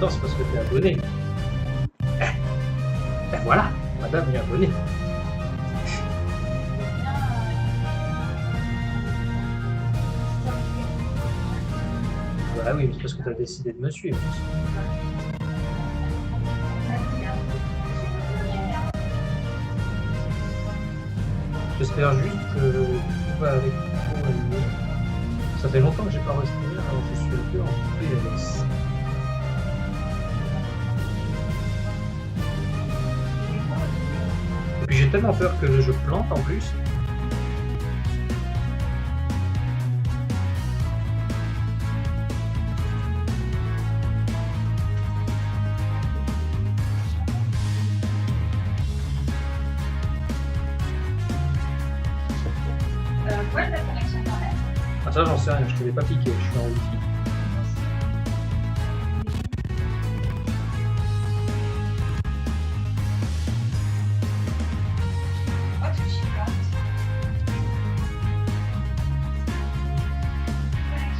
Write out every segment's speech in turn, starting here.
temps, c'est parce que tu es abonné. Ben voilà, madame est abonnée. Bah oui, mais c'est parce que tu as décidé de me suivre. J'espère juste que tout va avec tout au mieux. Ça fait longtemps que j'ai pas respiré, alors je suis un peu en PLS. Et puis j'ai tellement peur que je plante en plus. Ouais, la connexion internet. Ah ça j'en sais rien, je te l'ai pas piqué, je suis en wifi. Oh, tu chipotes.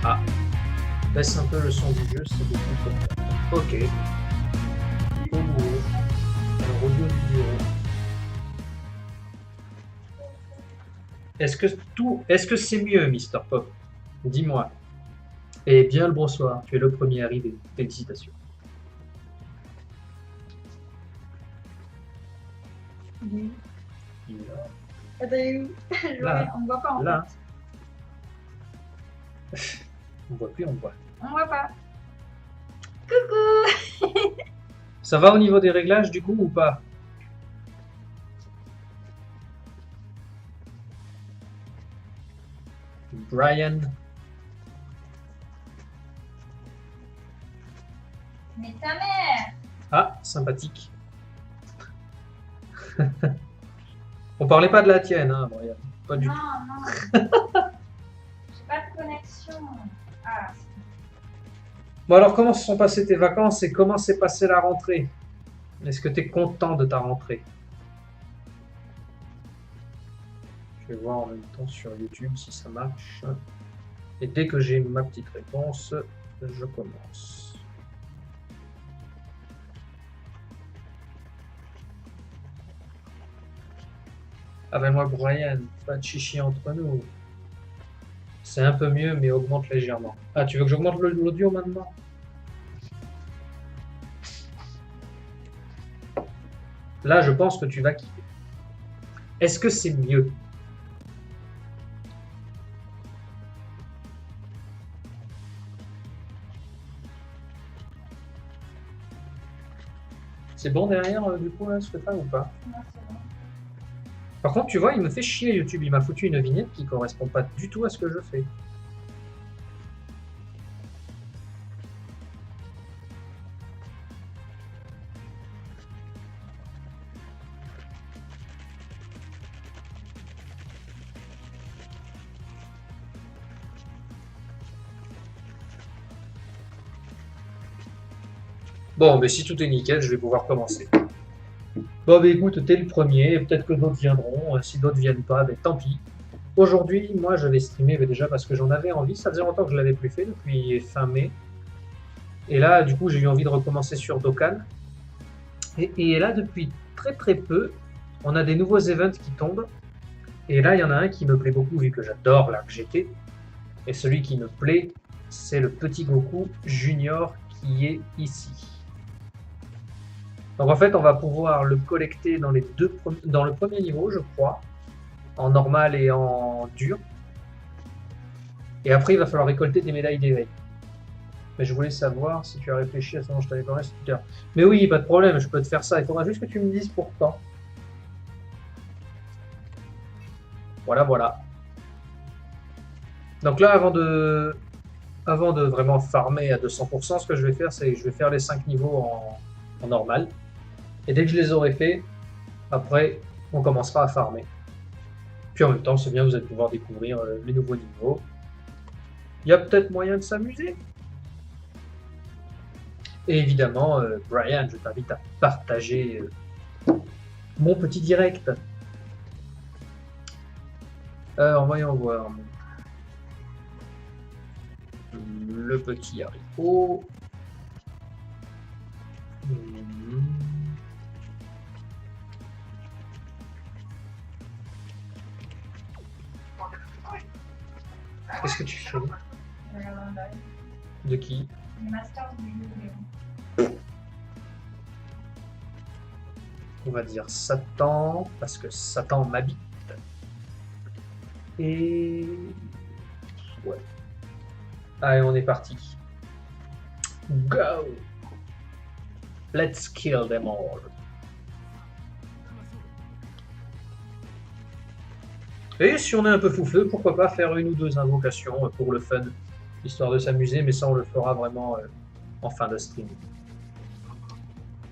Ah, baisse un peu le son du jeu, c'est beaucoup trop fort. Ok. Au bout. Alors audio vidéo. Est-ce que c'est mieux, Mister Pop? Dis-moi. Eh bien le bonsoir, tu es le premier arrivé. Félicitations. Il Il est là. Attends, il est où? Là. On me voit pas en Là. fait. On voit plus, on voit. On me voit pas. Coucou. Ça va au niveau des réglages du coup ou pas? Brian. Mais ta mère. Ah, sympathique. On parlait pas de la tienne, hein, Brian. Pas du tout. Non. J'ai pas de connexion. Ah. Bon alors, comment se sont passées tes vacances et comment s'est passée la rentrée? Est-ce que tu es content de ta rentrée? Je vais voir en même temps sur YouTube si ça marche. Et dès que j'ai ma petite réponse, je commence. Appelle-moi Brian, pas de chichi entre nous. C'est un peu mieux, mais augmente légèrement. Ah, tu veux que j'augmente l'audio maintenant? Là, je pense que tu vas kiffer. Est-ce que c'est mieux? C'est bon derrière, du coup, là, ce que t'as ou pas? Non, c'est bon. Par contre, tu vois, il me fait chier YouTube. Il m'a foutu une vignette qui correspond pas du tout à ce que je fais. Bon, mais si tout est nickel, je vais pouvoir commencer. Bon, bah écoute, t'es le premier, peut-être que d'autres viendront. Si d'autres viennent pas, ben tant pis. Aujourd'hui, moi, je vais streamer déjà parce que j'en avais envie. Ça faisait longtemps que je l'avais plus fait, depuis fin mai. Et là, du coup, j'ai eu envie de recommencer sur Dokkan. Et là, depuis très peu, on a des nouveaux events qui tombent. Et là, il y en a un qui me plaît beaucoup, vu que j'adore l'arc GT. Et celui qui me plaît, c'est le petit Goku Junior qui est ici. Donc en fait, on va pouvoir le collecter dans dans le premier niveau, je crois, en normal et en dur. Et après, il va falloir récolter des médailles d'éveil. Mais je voulais savoir si tu as réfléchi à ce dont je t'avais parlé tout à l'heure. Mais oui, pas de problème, je peux te faire ça. Il faudra juste que tu me dises pour quand. Voilà. Donc là, avant de vraiment farmer à 200%, ce que je vais faire, c'est que je vais faire les 5 niveaux en normal. Et dès que je les aurai faits, après, on commencera à farmer. Puis en même temps, c'est bien, vous allez pouvoir découvrir les nouveaux niveaux. Il y a peut-être moyen de s'amuser. Et évidemment, Brian, je t'invite à partager mon petit direct. Voyons voir. Le petit haricot. Qu'est-ce que tu fais? Je regarde un live. De qui? Les masters du jeu vidéo. On va dire Satan, parce que Satan m'habite. Et... ouais. Allez, on est parti. Go! Let's kill them all. Et si on est un peu foufeux, pourquoi pas faire une ou deux invocations pour le fun, histoire de s'amuser, mais ça on le fera vraiment en fin de stream.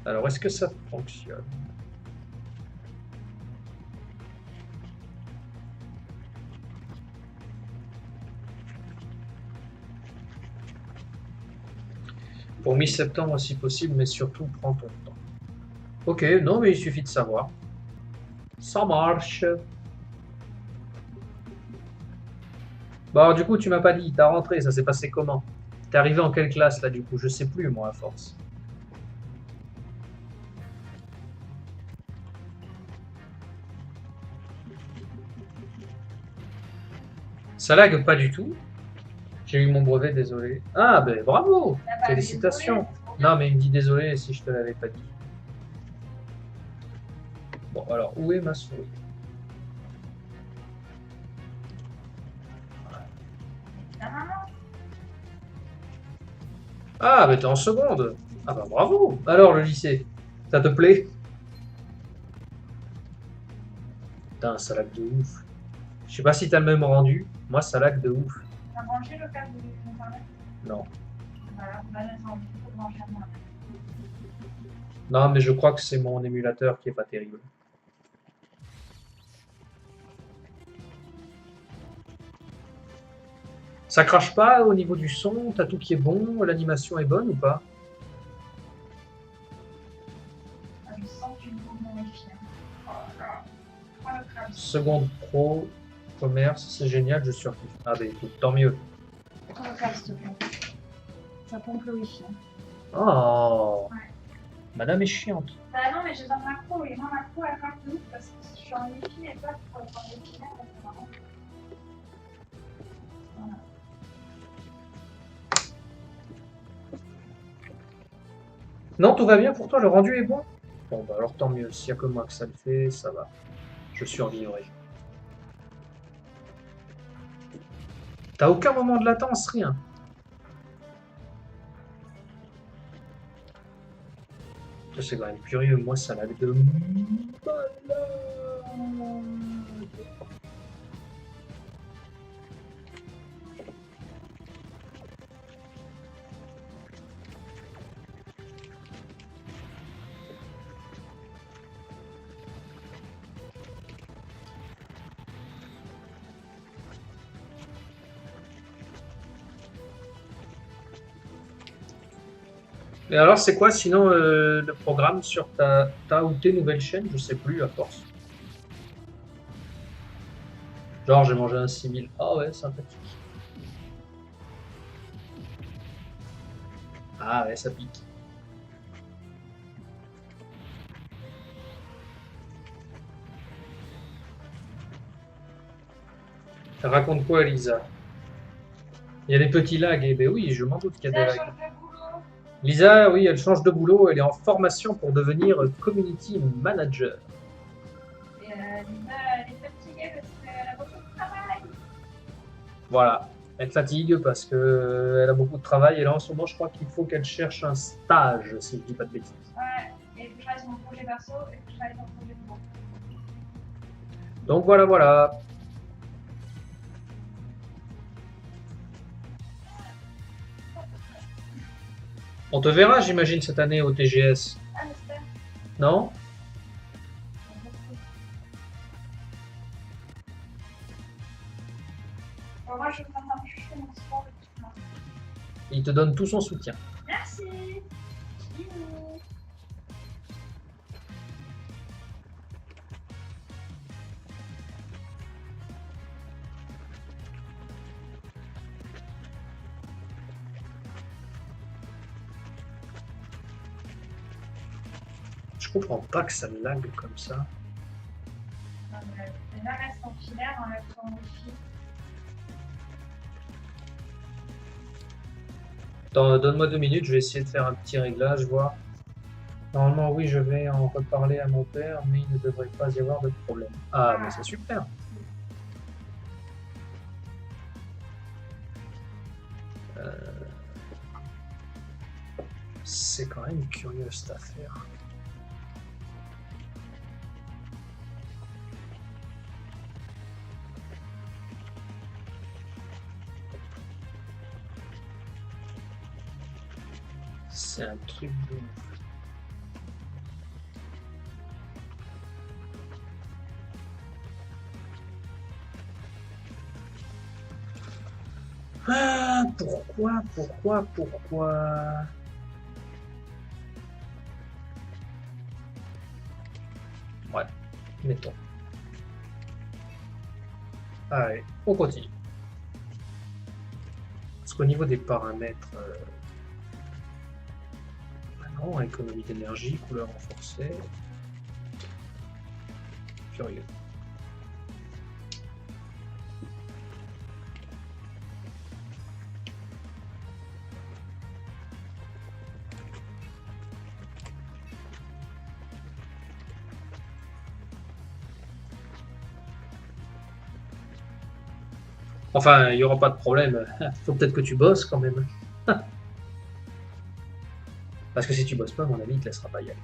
Alors, est-ce que ça fonctionne? Pour mi-septembre si possible, mais surtout prends ton temps. Ok, non mais il suffit de savoir. Ça marche. Bon, du coup, tu m'as pas dit, t'as rentré, ça s'est passé comment? T'es arrivé en quelle classe là du coup? Je sais plus moi à force. Ça lag pas du tout. J'ai eu mon brevet, désolé. Ah ben bravo! T'as pas Félicitations! désolé, c'est trop bien. Non mais il me dit désolé si je te l'avais pas dit. Bon alors, où est ma souris? Ta maman. Ah ben t'es en seconde! Ah bah bravo! Alors le lycée, ça te plaît? Putain, ça lag de ouf. Je sais pas si t'as le même rendu, moi ça lag de ouf. T'as branché le câble de internet? Non. Voilà, là j'ai envie de brancher à moi. Non mais je crois que c'est mon émulateur qui est pas terrible. Ça crache pas au niveau du son, t'as tout qui est bon, l'animation est bonne ou pas? Ah, je sens que tu me trouves mon wifi. Oh là là. Oh le crabe. Seconde pro, commerce, c'est génial, je surkiffe. Ah bah écoute, tant mieux. Oh le crabe, s'il te plaît. Ça pompe le wifi. Oh, Ouais. madame est chiante. Bah non, mais j'ai un macro et moi, macro elle craque de ouf parce que si je suis en wifi et toi, tu pourrais prendre le wifi, c'est marrant. Voilà. Non, tout va bien pour toi, le rendu est bon? Bon bah alors tant mieux, s'il y a que moi que ça le fait, ça va. Je survivrai. T'as aucun moment de latence, rien. Ça, c'est quand même curieux, moi ça lag de malade. Et alors, c'est quoi sinon le programme sur ta ou tes nouvelles chaînes? Je sais plus à force. Genre, j'ai mangé un 6000. Ah ouais, sympathique. Ah ouais, ça pique. Raconte quoi, Lisa? Il y a des petits lags. Eh ben oui, je m'en doute qu'il y a des Ça lags. change de boulot. Lisa, oui, elle change de boulot. Elle est en formation pour devenir community manager. Et Lisa, elle est fatiguée parce qu'elle a beaucoup de travail. Voilà. Elle fatigue parce qu'elle a beaucoup de travail. Et là, en ce moment, je crois qu'il faut qu'elle cherche un stage, si je dis pas de bêtises. Ouais, et il faut que je fasse mon projet perso et que je fasse mon projet pro. Donc voilà, voilà. On te verra, j'imagine, cette année au TGS. Ah, j'espère. Non? Bon, moi, je vais faire mon sport et tout. Il te donne tout son soutien. Merci. Bisous. Je comprends pas que ça lag comme ça. Non, mais là, reste en filaire, enlève ton wifi. Donne-moi 2 minutes, je vais essayer de faire un petit réglage, voir. Normalement, oui, je vais en reparler à mon père, mais il ne devrait pas y avoir de problème. Ah, mais c'est super. C'est quand même curieux cette affaire. C'est un truc de ouf. Ah, pourquoi? Ouais, mettons. Allez, on continue. Parce qu'au niveau des paramètres, non, économie d'énergie, couleur renforcée. Curieux. Enfin, il n'y aura pas de problème. Faut peut-être que tu bosses quand même. Parce que si tu bosses pas, à mon avis, il te laissera pas y aller.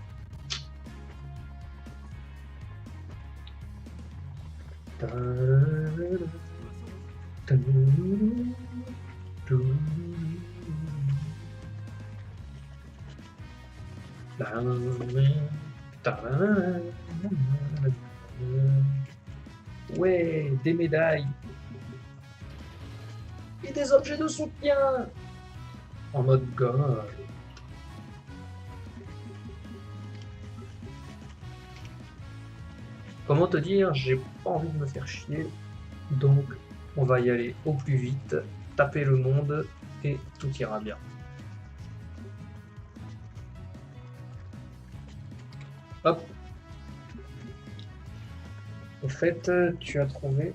Ouais, des médailles. Et des objets de soutien. En mode gomme. Comment te dire, j'ai pas envie de me faire chier. Donc, on va y aller au plus vite, taper le monde et tout ira bien. Hop. Au fait, tu as trouvé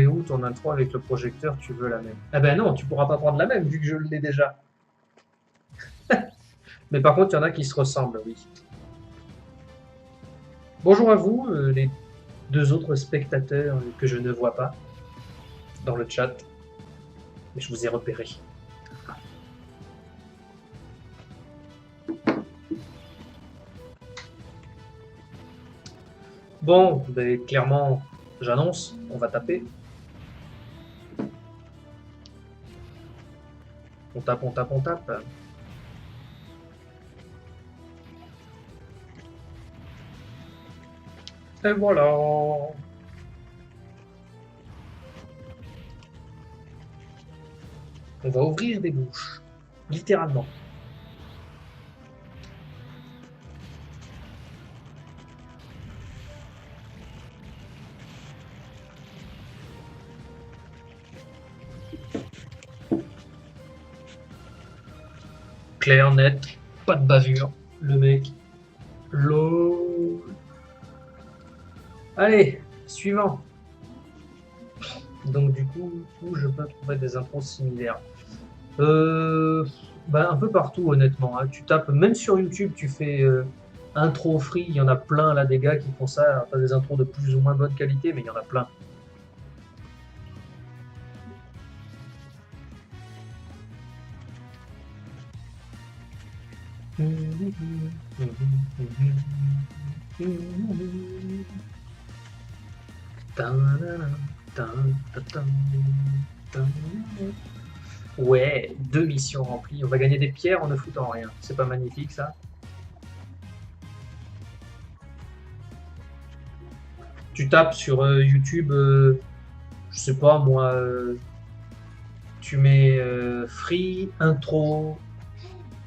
où ton intro avec le projecteur? Tu veux la même? Ah ben non, tu pourras pas prendre la même vu que je l'ai déjà. Mais par contre, il y en a qui se ressemblent, oui. Bonjour à vous, les 2 autres spectateurs que je ne vois pas dans le chat. Mais je vous ai repéré. Bon, ben, clairement, j'annonce, on va taper. On tape, on tape, on tape. Et voilà. On va ouvrir des bouches. Littéralement. Clair, net, pas de bavure. Le mec. L'eau. Allez, suivant. Donc du coup, où je peux trouver des intros similaires? Un peu partout honnêtement. Hein. Tu tapes, même sur YouTube, tu fais intro free, il y en a plein là des gars qui font ça. Enfin, des intros de plus ou moins bonne qualité, mais il y en a plein. Ouais, 2 missions remplies. On va gagner des pierres en ne foutant rien. C'est pas magnifique ça? Tu tapes sur YouTube, je sais pas moi, tu mets free, intro,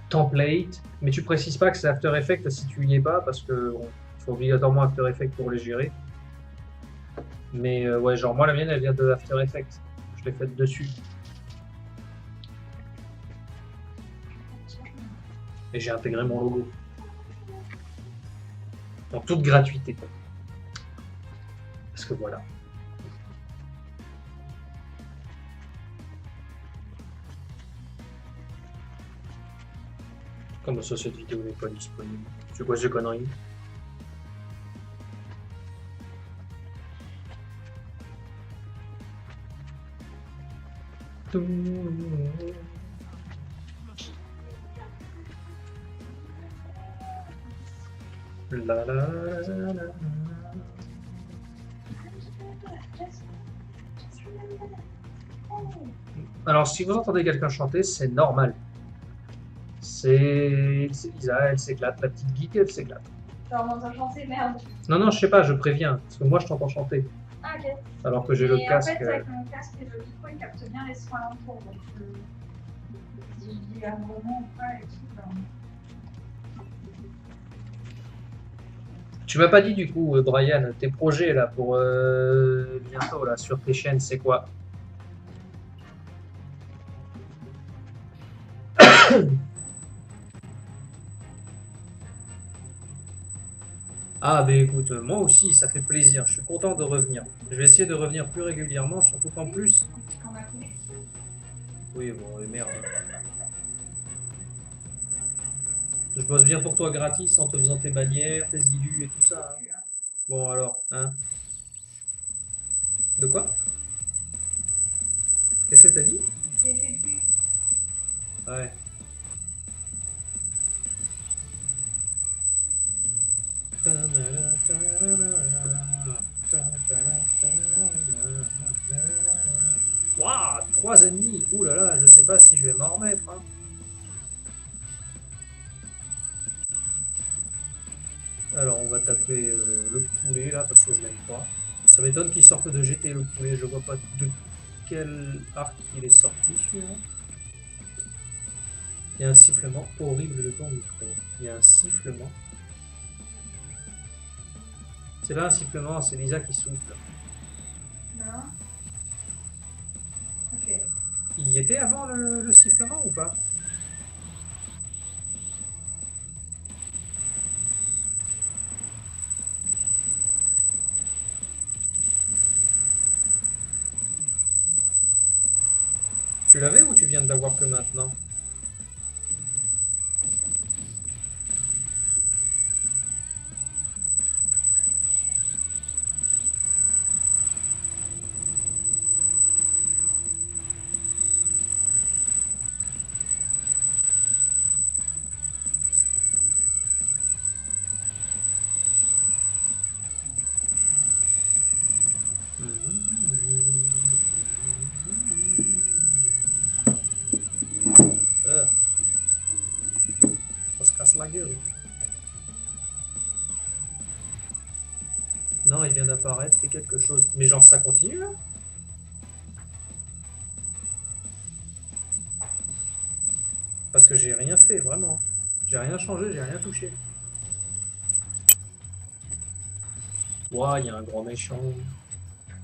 template, mais tu précises pas que c'est After Effects si tu y es pas, parce que bon, faut obligatoirement After Effects pour les gérer. Mais ouais, genre moi la mienne elle vient de After Effects. Je l'ai faite dessus. Et j'ai intégré mon logo. En toute gratuité. Parce que voilà. Comme ça, cette vidéo n'est pas disponible. C'est quoi ces conneries? La, la, la, la. Alors, si vous entendez quelqu'un chanter, c'est normal. C'est Lisa, elle s'éclate. La petite geek, elle s'éclate. Genre, on entend chanter, merde. Non, non, je sais pas, je préviens. Parce que moi, je t'entends chanter. Ah, ok. Alors que j'ai le Et casque. en fait, avec mon casque et le micro, il capte bien les sons alentours. Donc, si je dis un moment ou pas, et tout, ben... Tu m'as pas dit du coup, Brian, tes projets là pour bientôt là sur tes chaînes, c'est quoi? Ah bah écoute, moi aussi, ça fait plaisir. Je suis content de revenir. Je vais essayer de revenir plus régulièrement, surtout qu'en plus. Quand ma connexion. Oui, bon, merde. Je bosse bien pour toi gratis en te faisant tes bannières, tes illus et tout ça. Hein. Bon alors, hein? De quoi? Qu'est-ce que t'as dit? J'ai vu. Ouais. Waouh, 3 ennemis. Ouh là là, je sais pas si je vais m'en remettre. Hein. Alors on va taper le poulet là parce que je l'aime pas. Ça m'étonne qu'il sorte de GT le poulet. Je vois pas de quel arc il est sorti celui-là. Il y a un sifflement horrible de ton micro. Il y a un sifflement. C'est pas un sifflement, c'est Lisa qui souffle. Non. Ok. Il y était avant le sifflement ou pas? Tu l'avais ou tu viens de l'avoir que maintenant? On se casse la gueule. Non, il vient d'apparaître, fait quelque chose. Mais genre ça continue là? Parce que j'ai rien fait, vraiment. J'ai rien changé, j'ai rien touché. Ouah, il y a un grand méchant.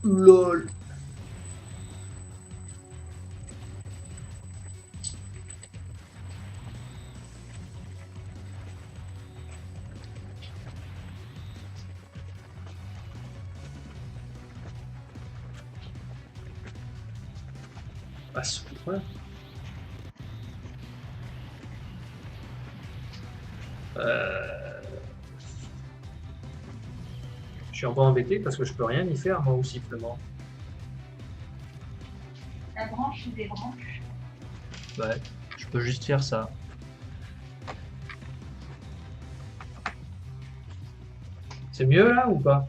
LOL. À ce point. Je suis un peu embêté parce que je peux rien y faire moi au sifflement. La branche des branches. Ouais, je peux juste faire ça. C'est mieux là ou pas?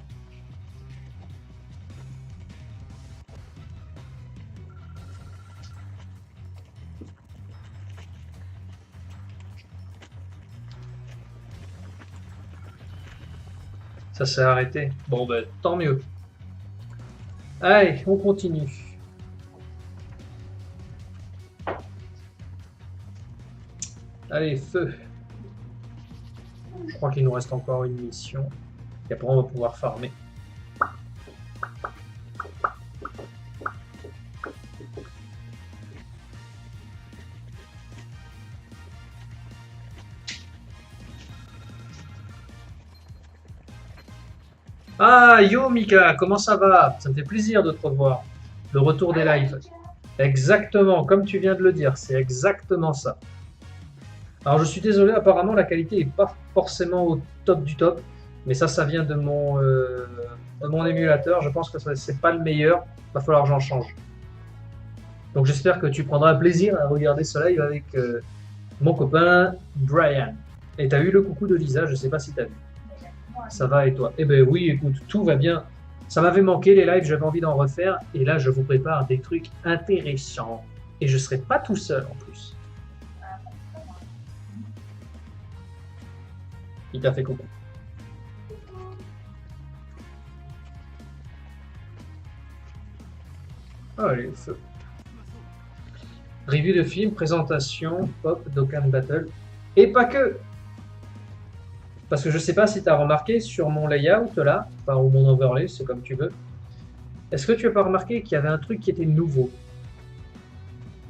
Ça s'est arrêté. Bon ben tant mieux. Allez, on continue. Allez, feu. Je crois qu'il nous reste encore une mission. Et après on va pouvoir farmer. Ah, yo Mika, comment ça va? Ça me fait plaisir de te revoir. Le retour des lives. Exactement, comme tu viens de le dire, c'est exactement ça. Alors je suis désolé, apparemment la qualité n'est pas forcément au top du top, mais ça vient de mon émulateur. Je pense que c'est pas le meilleur, il va falloir que j'en change. Donc j'espère que tu prendras plaisir à regarder ce live avec mon copain Brian. Et t'as eu le coucou de Lisa, je sais pas si t'as vu. Ça va et toi? Eh ben oui, écoute, tout va bien. Ça m'avait manqué les lives, j'avais envie d'en refaire, et là je vous prépare des trucs intéressants. Et je serai pas tout seul en plus. Il t'a fait coucou. Allez, feu. Review de film, présentation, pop, Dokkan Battle. Et pas que! Parce que je sais pas si tu as remarqué sur mon layout là, enfin, ou mon overlay, c'est comme tu veux. Est-ce que tu as pas remarqué qu'il y avait un truc qui était nouveau?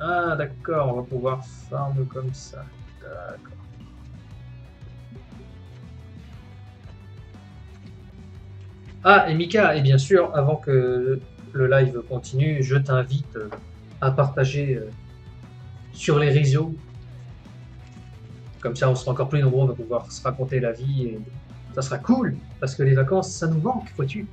Ah d'accord, on va pouvoir farm comme ça. D'accord. Ah, et Mika, et bien sûr, avant que le live continue, je t'invite à partager sur les réseaux. Comme ça, on sera encore plus nombreux, on va pouvoir se raconter la vie et ça sera cool, parce que les vacances, ça nous manque, vois-tu.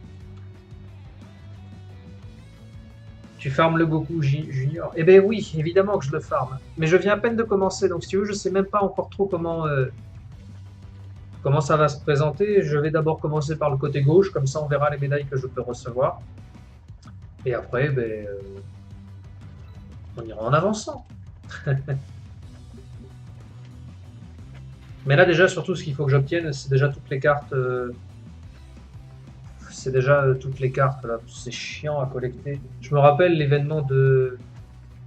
Tu farmes le Goku Junior? Eh ben oui, évidemment que je le farme. Mais je viens à peine de commencer, donc si tu veux, je sais même pas encore trop comment ça va se présenter. Je vais d'abord commencer par le côté gauche, comme ça on verra les médailles que je peux recevoir. Et après, ben, on ira en avançant. Mais là déjà, surtout, ce qu'il faut que j'obtienne, c'est déjà toutes les cartes. C'est déjà toutes les cartes là. C'est chiant à collecter. Je me rappelle l'événement de...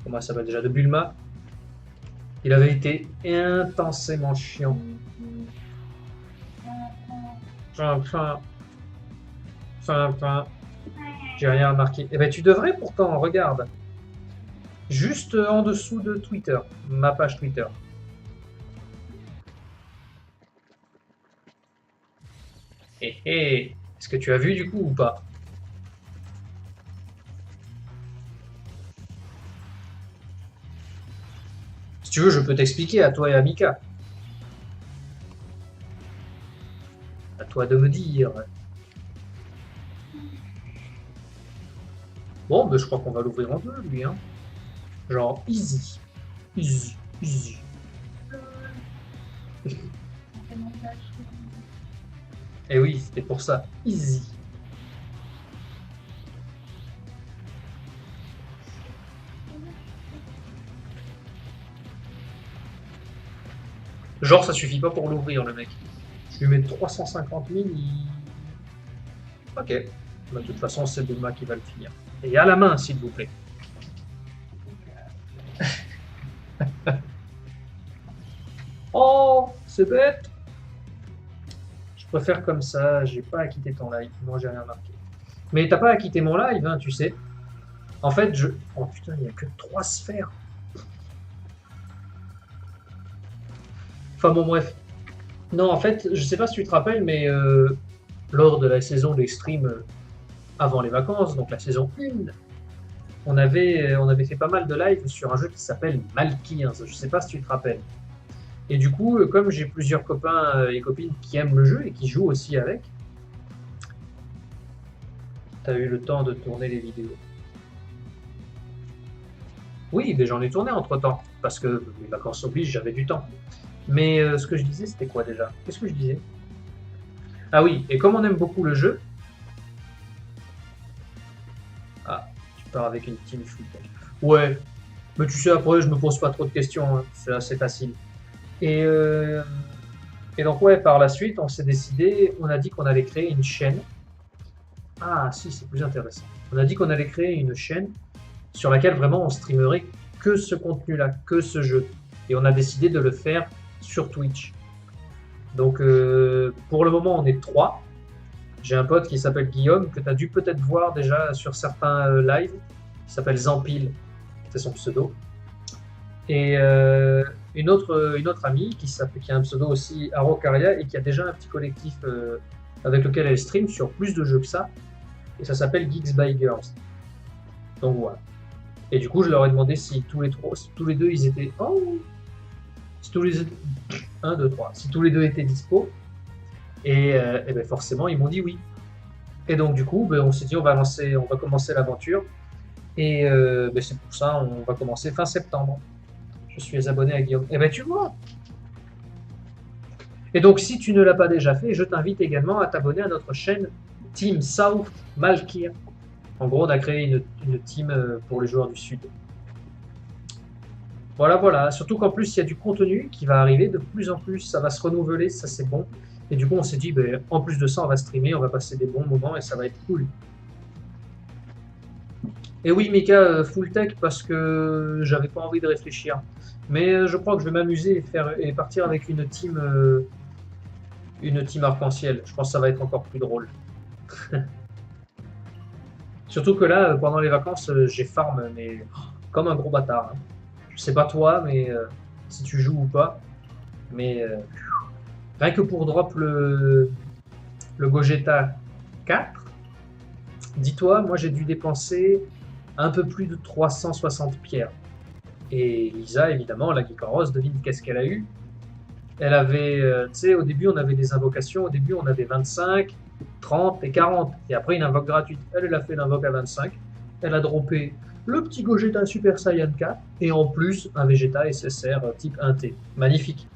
Comment ça s'appelle déjà? De Bulma. Il avait été intensément chiant. Enfin. J'ai rien remarqué. Eh ben tu devrais pourtant, regarde. Juste en dessous de Twitter. Ma page Twitter. Hé hé. Est-ce que tu as vu du coup ou pas? Si tu veux, je peux t'expliquer à toi et à Mika. À toi de me dire. Bon, ben, je crois qu'on va l'ouvrir en deux, lui. Hein. Genre, easy. Easy. Easy. Et oui, c'était pour ça. Easy. Genre, ça suffit pas pour l'ouvrir, le mec. Je lui mets 350 000, Ok. Bah, de toute façon, c'est Bulma qui va le finir. Et à la main, s'il vous plaît. Oh, c'est bête. Je préfère comme ça, j'ai pas à quitter ton live. Moi, j'ai rien marqué. Mais t'as pas à quitter mon live, hein, tu sais. En fait, Oh putain, il n'y a que 3 sphères. Enfin bon, bref. Non, en fait, je sais pas si tu te rappelles, mais lors de la saison des streams avant les vacances, donc la saison 1, on avait fait pas mal de lives sur un jeu qui s'appelle Malkirs. Je sais pas si tu te rappelles. Et du coup, comme j'ai plusieurs copains et copines qui aiment le jeu et qui jouent aussi avec, t'as eu le temps de tourner les vidéos. Oui, mais j'en ai tourné entre temps, parce que les vacances obligent, j'avais du temps. Mais ce que je disais, c'était quoi déjà? Qu'est-ce que je disais? Ah oui, et comme on aime beaucoup le jeu... Ah, tu pars avec une team foot. Ouais, mais tu sais, après, je me pose pas trop de questions, hein. C'est assez facile. Et donc, ouais, par la suite, on s'est décidé, on a dit qu'on allait créer une chaîne. Ah, si, c'est plus intéressant. On a dit qu'on allait créer une chaîne sur laquelle vraiment on streamerait que ce contenu-là, que ce jeu. Et on a décidé de le faire sur Twitch. Donc, pour le moment, on est 3. J'ai un pote qui s'appelle Guillaume, que tu as dû peut-être voir déjà sur certains lives. Il s'appelle Zampil, c'est son pseudo. Et une autre amie qui a un pseudo aussi, Arocaria, et qui a déjà un petit collectif avec lequel elle stream sur plus de jeux que ça. Et ça s'appelle Geeks by Girls. Donc voilà. Et du coup, je leur ai demandé si tous les deux, ils étaient... Oh, Si tous les 1, 2, 3. Si tous les deux étaient dispo. Et ben forcément, ils m'ont dit oui. Et donc, du coup, ben, on s'est dit, on va commencer l'aventure. Et ben, c'est pour ça, on va commencer fin septembre. Je suis abonné à Guillaume. Et ben, tu vois. Et donc, si tu ne l'as pas déjà fait, je t'invite également à t'abonner à notre chaîne Team South Malkir. En gros, on a créé une team pour les joueurs du Sud. Voilà, voilà. Surtout qu'en plus, il y a du contenu qui va arriver de plus en plus. Ça va se renouveler, ça c'est bon. Et du coup, on s'est dit, ben, en plus de ça, on va streamer, on va passer des bons moments et ça va être cool. Et oui, Mika, full tech parce que j'avais pas envie de réfléchir. Mais je crois que je vais m'amuser et partir avec une team arc-en-ciel. Je pense que ça va être encore plus drôle. Surtout que là, pendant les vacances, j'ai farm, mais comme un gros bâtard. Hein. Je sais pas toi, mais si tu joues ou pas. Mais rien que pour drop le Gogeta 4, dis-toi, moi j'ai dû dépenser un peu plus de 360 pierres. Et Lisa, évidemment, la Geek en Rose, devine qu'est-ce qu'elle a eu. Elle avait, tu sais, au début on avait des invocations, au début on avait 25, 30 et 40. Et après une invoque gratuite. Elle a fait l'invoque à 25. Elle a droppé le petit Gogeta Super Saiyan 4 et en plus un Vegeta SSR type 1T. Magnifique.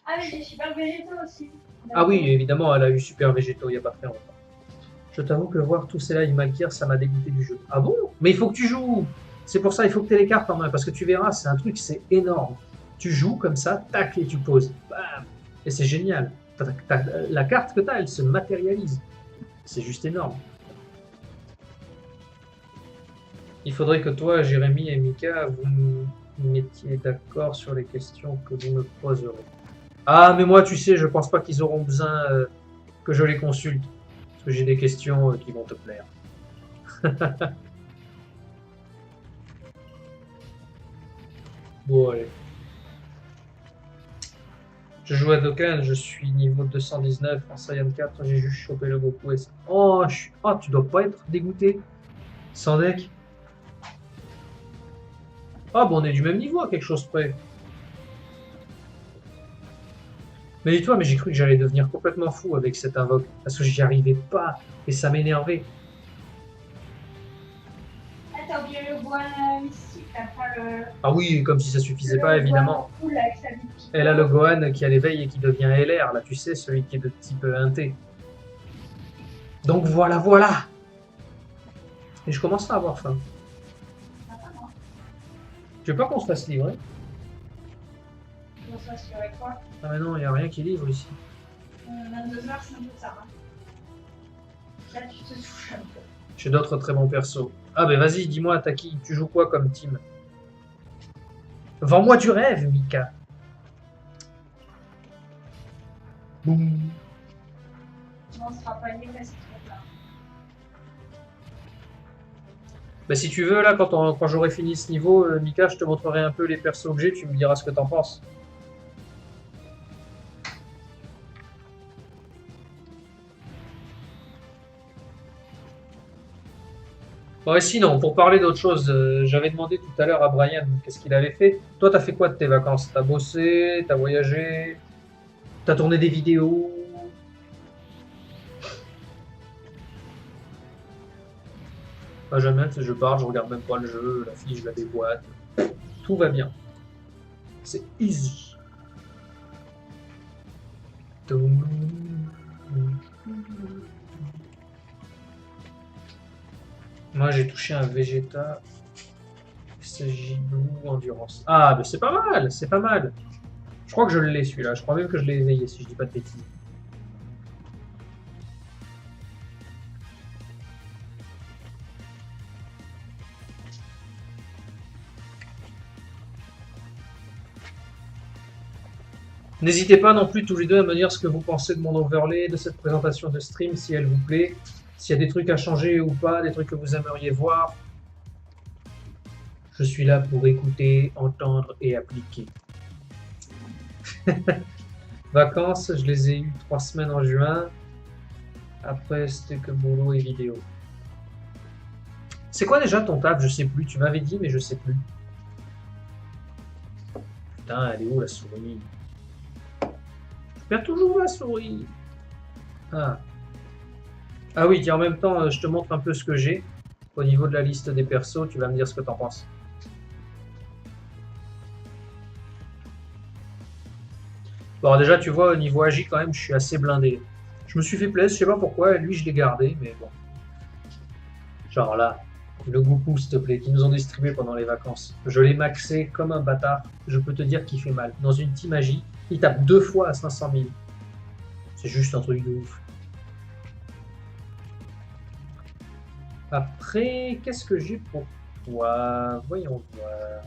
Ah, mais j'ai Super Végéto aussi. Ah oui, évidemment, elle a eu Super Végéto il n'y a pas très longtemps. Je t'avoue que voir tous ces lives Malkir, ça m'a dégoûté du jeu. Ah bon? Mais il faut que tu joues! C'est pour ça, il faut que tu aies les cartes en main, parce que tu verras, c'est un truc, c'est énorme. Tu joues comme ça, tac, et tu poses. Bam! Et c'est génial. La carte que tu as, elle se matérialise. C'est juste énorme. Il faudrait que toi, Jérémy et Mika, vous mettiez d'accord sur les questions que vous me poserez. Ah, mais moi, tu sais, je pense pas qu'ils auront besoin que je les consulte. Parce que j'ai des questions qui vont te plaire. Bon, allez. Je joue à Dokkan, je suis niveau 219 en Saiyan 4, j'ai juste chopé le Goku et ça. Oh, tu dois pas être dégoûté. Sans deck. Ah, bon, on est du même niveau à quelque chose près. Mais dis-toi, mais j'ai cru que j'allais devenir complètement fou avec cette invoque. Parce que j'y arrivais pas. Et ça m'énervait. Ah, t'as oublié le Gohan mystique, t'as pas le. Ah oui, comme si ça suffisait pas, évidemment. Gohan cool avec sa vie. Elle a le Gohan qui a l'éveil et qui devient LR, là, tu sais, celui qui est de type 1T. Donc voilà, voilà. Et je commence à avoir faim. Tu veux pas qu'on se fasse livrer? On se rassure avec quoi? Ah mais non, il n'y a rien qui livre ici. 22h, c'est un peu tard. Hein. Là, tu te touches un peu. J'ai d'autres très bons persos. Ah ben vas-y, dis-moi, t'as qui? Tu joues quoi comme team? Vends-moi du rêve, Mika. Boum. On sera pas lié, mais c'est trop tard. Bah si tu veux, là, quand j'aurai fini ce niveau, Mika, je te montrerai un peu les persos que j'ai, tu me diras ce que t'en penses. Bon, et sinon, pour parler d'autre chose, j'avais demandé tout à l'heure à Brian qu'est-ce qu'il avait fait. Toi, t'as fait quoi de tes vacances? T'as bossé? T'as voyagé? T'as tourné des vidéos? Pas jamais, je pars, je regarde même pas le jeu, la fille, je la déboîte. Tout va bien. C'est easy. Moi, j'ai touché un Vegeta. Blue Endurance. Ah, mais c'est pas mal, c'est pas mal. Je crois que je l'ai celui-là. Je crois même que je l'ai éveillé, si je dis pas de bêtises. N'hésitez pas non plus tous les deux à me dire ce que vous pensez de mon overlay, de cette présentation de stream, si elle vous plaît. S'il y a des trucs à changer ou pas, des trucs que vous aimeriez voir. Je suis là pour écouter, entendre et appliquer. Vacances, je les ai eues 3 semaines en juin. Après, c'était que boulot et vidéo. C'est quoi déjà ton taf? Je sais plus. Tu m'avais dit, mais je sais plus. Putain, elle est où la souris? Je perds toujours la souris. Ah. Ah oui, tiens, en même temps, je te montre un peu ce que j'ai. Au niveau de la liste des persos, tu vas me dire ce que t'en penses. Bon, déjà, tu vois, au niveau agi, quand même, je suis assez blindé. Je me suis fait plaisir, je sais pas pourquoi, lui, je l'ai gardé, mais bon. Genre là, le Goku, s'il te plaît, qui nous ont distribué pendant les vacances. Je l'ai maxé comme un bâtard. Je peux te dire qu'il fait mal. Dans une team magie, il tape 2 fois à 500 000. C'est juste un truc de ouf. Après, qu'est-ce que j'ai pour toi? Voyons voir.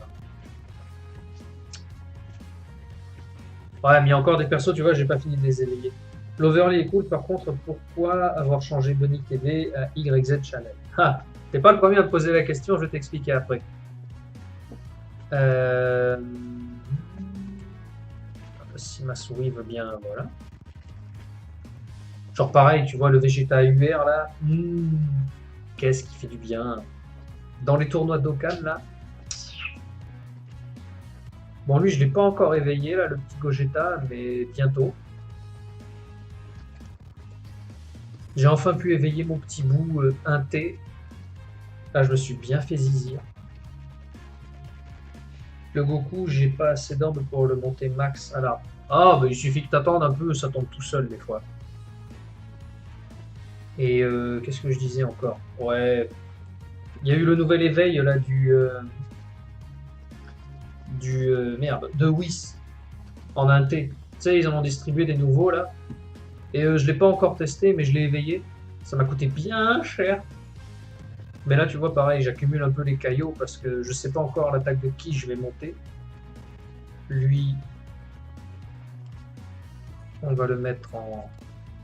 Ouais, mais il y a encore des persos, tu vois, j'ai pas fini de les éveiller. L'overlay est cool, par contre, pourquoi avoir changé Bunny TV à YZ Channel? Ah, t'es pas le premier à me poser la question, je vais t'expliquer après. Si ma souris veut bien, voilà. Genre pareil, tu vois le Vegeta UR là, qu'est-ce qui fait du bien. Dans les tournois d'Okan là. Bon, lui, je l'ai pas encore éveillé là, le petit Gogeta, mais bientôt. J'ai enfin pu éveiller mon petit bout 1T. Là, je me suis bien fait zizir. Le Goku, j'ai pas assez d'orbe pour le monter max à l'arbre. Ah, bah il suffit que t'attendes un peu, ça tombe tout seul des fois. Et qu'est-ce que je disais encore? Ouais. Il y a eu le nouvel éveil là merde, de Whis en 1T. Tu sais, ils en ont distribué des nouveaux là. Et je l'ai pas encore testé, mais je l'ai éveillé. Ça m'a coûté bien cher. Mais là, tu vois, pareil, j'accumule un peu les caillots parce que je sais pas encore l'attaque de qui je vais monter. Lui, on va le mettre en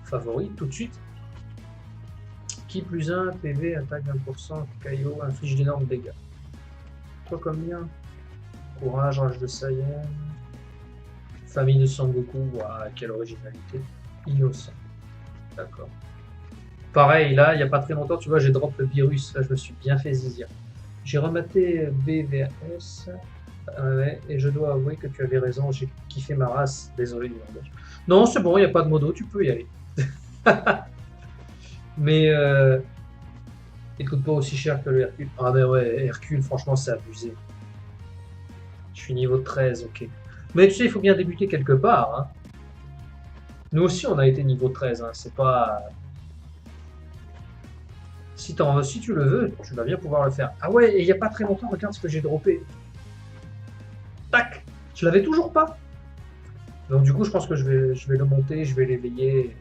favori tout de suite. Qui plus 1, PV, attaque 20%, caillot, inflige d'énormes dégâts. Toi combien? Courage, rage de Saiyan. Famille de Sangoku, waouh, quelle originalité. Innocent. D'accord. Pareil, là, il n'y a pas très longtemps, tu vois, j'ai drop le virus. Là, je me suis bien fait zizir. J'ai rematé BVS. Ouais, et je dois avouer que tu avais raison, j'ai kiffé ma race. Désolé du langage. Non, c'est bon, il n'y a pas de modo, tu peux y aller. Mais il coûte pas aussi cher que le Hercule. Ah ben ouais, Hercule, franchement, c'est abusé. Je suis niveau 13, ok. Mais tu sais, il faut bien débuter quelque part. Hein. Nous aussi, on a été niveau 13. Hein. C'est pas... Si tu le veux, tu vas bien pouvoir le faire. Ah ouais, et il n'y a pas très longtemps, regarde ce que j'ai droppé. Tac! Je l'avais toujours pas. Donc du coup, je pense que je vais le monter, je vais l'éveiller.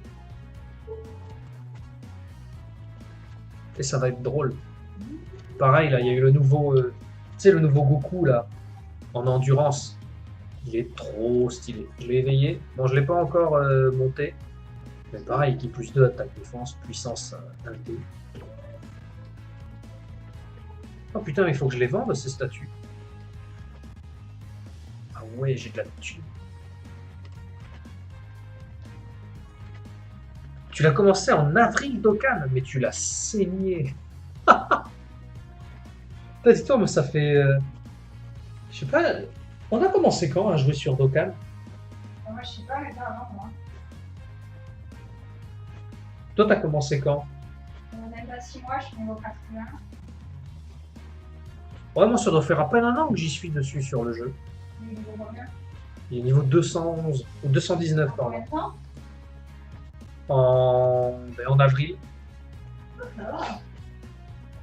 Et ça va être drôle. Pareil, là, il y a eu le nouveau... tu sais, le nouveau Goku, là, en endurance. Il est trop stylé. Je l'ai éveillé. Bon, je ne l'ai pas encore monté. Mais pareil, qui plus 2, attaque défense, puissance 1D. Oh putain, mais il faut que je les vende, ces statues. Ah ouais, j'ai de la thune. Tu l'as commencé en avril d'Okan, mais tu l'as saigné. Dis-toi, moi ça fait... je sais pas... On a commencé quand à jouer sur Dokkan? Moi, je sais pas, mais pas avant moi. Toi, t'as commencé quand? Même pas 6 mois, je suis niveau 81. Ouais, moi ça doit faire à peine un an que j'y suis dessus sur le jeu. Niveau combien? Il est niveau 211, ou 219 pardon. Combien de temps? En avril. Ça va.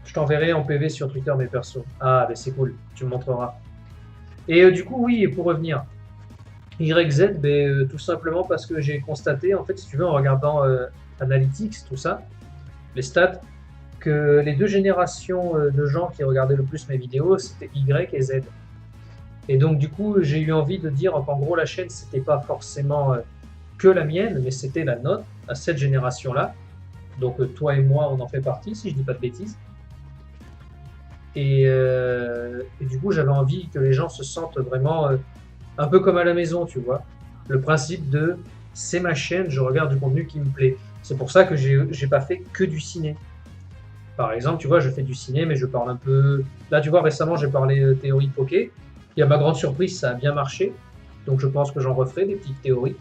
Je t'enverrai en PV sur Twitter mes persos. Ah, ben c'est cool, tu me montreras. Et du coup, oui, pour revenir, YZ, tout simplement parce que j'ai constaté, en fait, si tu veux, en regardant Analytics, tout ça, les stats, que les deux générations de gens qui regardaient le plus mes vidéos, c'était Y et Z. Et donc, du coup, j'ai eu envie de dire qu'en gros, la chaîne, c'était pas forcément que la mienne, mais c'était la nôtre, à cette génération-là. Donc, toi et moi, on en fait partie, si je dis pas de bêtises. Et du coup, j'avais envie que les gens se sentent vraiment un peu comme à la maison, tu vois. Le principe de c'est ma chaîne, je regarde du contenu qui me plaît. C'est pour ça que j'ai pas fait que du ciné. Par exemple, tu vois, je fais du ciné, mais je parle un peu. Là, tu vois, récemment, j'ai parlé théorie poké. Et à ma grande surprise, ça a bien marché. Donc je pense que j'en referai des petites théories.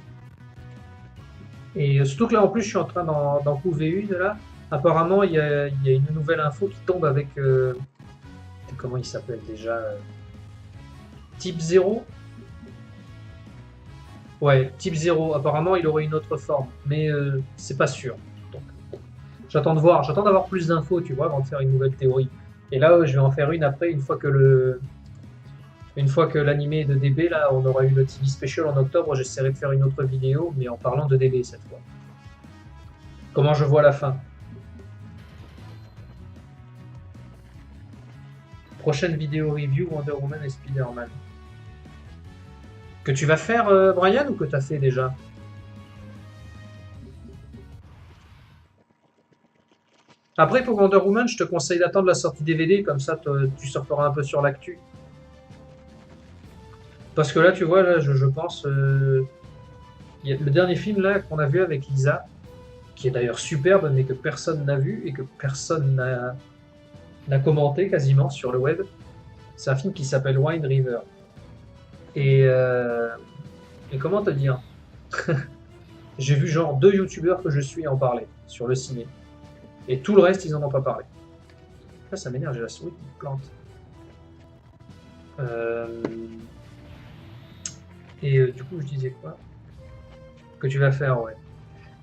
Et surtout que là, en plus, je suis en train d'en couver une, là. Apparemment, il y a une nouvelle info qui tombe avec... comment il s'appelle déjà Type 0. Ouais, Type 0. Apparemment, il aurait une autre forme. Mais c'est pas sûr. Donc, j'attends de voir. J'attends d'avoir plus d'infos, tu vois, avant de faire une nouvelle théorie. Et là, je vais en faire une après, une fois que l'animé de DB, là, on aura eu le TV Special en octobre, j'essaierai de faire une autre vidéo, mais en parlant de DB cette fois. Comment je vois la fin. Prochaine vidéo review, Wonder Woman et Spider-Man. Que tu vas faire, Brian, ou que tu as fait déjà? Après, pour Wonder Woman, je te conseille d'attendre la sortie DVD, comme ça tu surferas un peu sur l'actu. Parce que là, tu vois, là, je pense... y a le dernier film là qu'on a vu avec Lisa, qui est d'ailleurs superbe, mais que personne n'a vu et que personne n'a commenté quasiment sur le web, c'est un film qui s'appelle Wind River. Et comment te dire j'ai vu genre 2 youtubeurs que je suis en parler sur le ciné. Et tout le reste, ils en ont pas parlé. Là, ça m'énerve, j'ai la souris qui me plante. Du coup, je disais quoi? Que tu vas faire, ouais.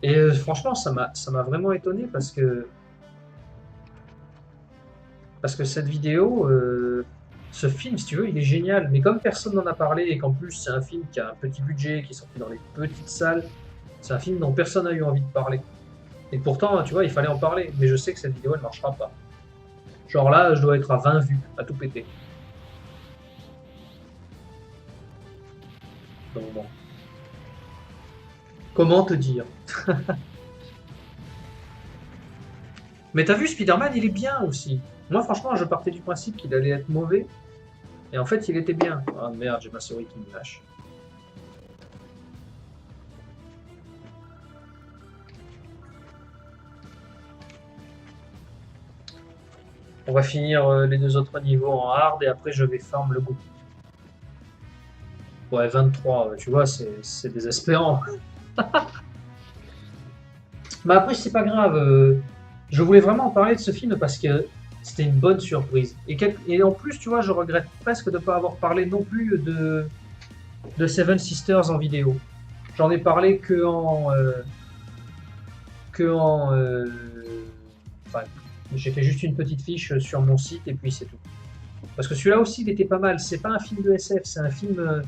Et franchement, ça m'a vraiment étonné parce que cette vidéo, ce film, si tu veux, il est génial. Mais comme personne n'en a parlé et qu'en plus c'est un film qui a un petit budget, qui est sorti dans les petites salles, c'est un film dont personne n'a eu envie de parler. Et pourtant, tu vois, il fallait en parler. Mais je sais que cette vidéo, elle marchera pas. Genre là, je dois être à 20 vues, à tout péter. Donc bon. Comment te dire? Mais t'as vu, Spider-Man, il est bien aussi. Moi, franchement, je partais du principe qu'il allait être mauvais. Et en fait, il était bien. Ah merde, j'ai ma souris qui me lâche. On va finir les 2 autres niveaux en hard et après je vais farm le goût. Ouais, 23, tu vois, c'est désespérant. Mais après, c'est pas grave. Je voulais vraiment en parler de ce film parce que c'était une bonne surprise. Et en plus, tu vois, je regrette presque de ne pas avoir parlé non plus de Seven Sisters en vidéo. J'en ai parlé enfin, j'ai fait juste une petite fiche sur mon site et puis c'est tout. Parce que celui-là aussi, il était pas mal. C'est pas un film de SF, c'est un film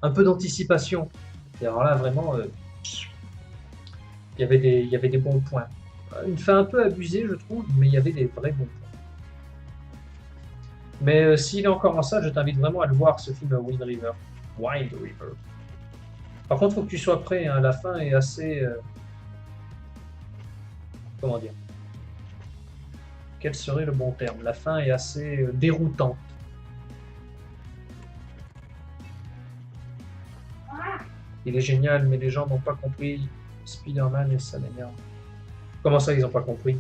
un peu d'anticipation. Et alors là, vraiment, il y avait des bons points. Une fin un peu abusée, je trouve, mais il y avait des vrais bons points. Mais s'il est encore en salle, je t'invite vraiment à le voir, ce film Wind River. Wind River. Par contre, il faut que tu sois prêt, hein, la fin est assez... comment dire? Quel serait le bon terme? La fin est assez déroutante. Il est génial, mais les gens n'ont pas compris Spider-Man et ça m'énerve. Comment ça, ils n'ont pas compris?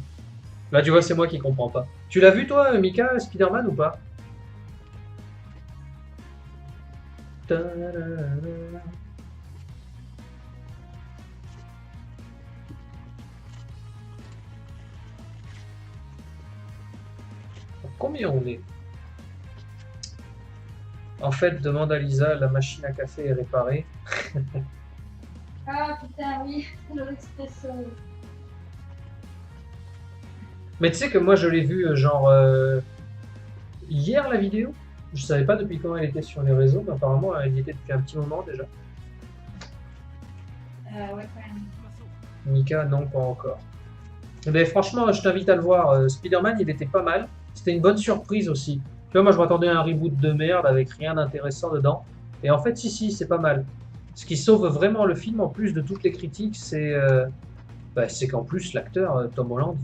Là, tu vois, c'est moi qui comprends pas. Tu l'as vu, toi, Mika, Spider-Man ou pas? Combien on est? En fait, demande à Lisa, la machine à café est réparée. Ah putain, oui, l'expresso. Mais tu sais que moi, je l'ai vu hier, la vidéo. Je savais pas depuis quand elle était sur les réseaux, mais apparemment, elle y était depuis un petit moment déjà. Ouais, quand même. Mika, non, pas encore. Mais franchement, je t'invite à le voir. Spider-Man, il était pas mal. C'était une bonne surprise aussi. Tu vois, moi, je m'attendais à un reboot de merde avec rien d'intéressant dedans. Et en fait, si, c'est pas mal. Ce qui sauve vraiment le film, en plus de toutes les critiques, c'est qu'en plus, l'acteur, Tom Holland,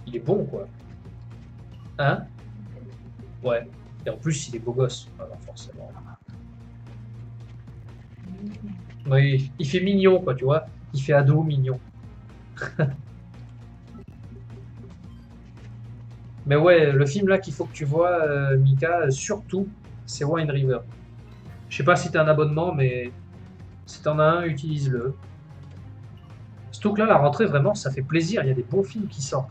il est bon, quoi. Hein? Ouais. Et en plus, il est beau gosse. Alors, forcément. Oui, il fait mignon, quoi, tu vois. Il fait ado mignon. Mais ouais, le film là qu'il faut que tu vois, Mika, surtout, c'est Wind River. Je sais pas si t'as un abonnement, mais si t'en as un, utilise-le. Surtout que là, la rentrée, vraiment, ça fait plaisir. Il y a des bons films qui sortent.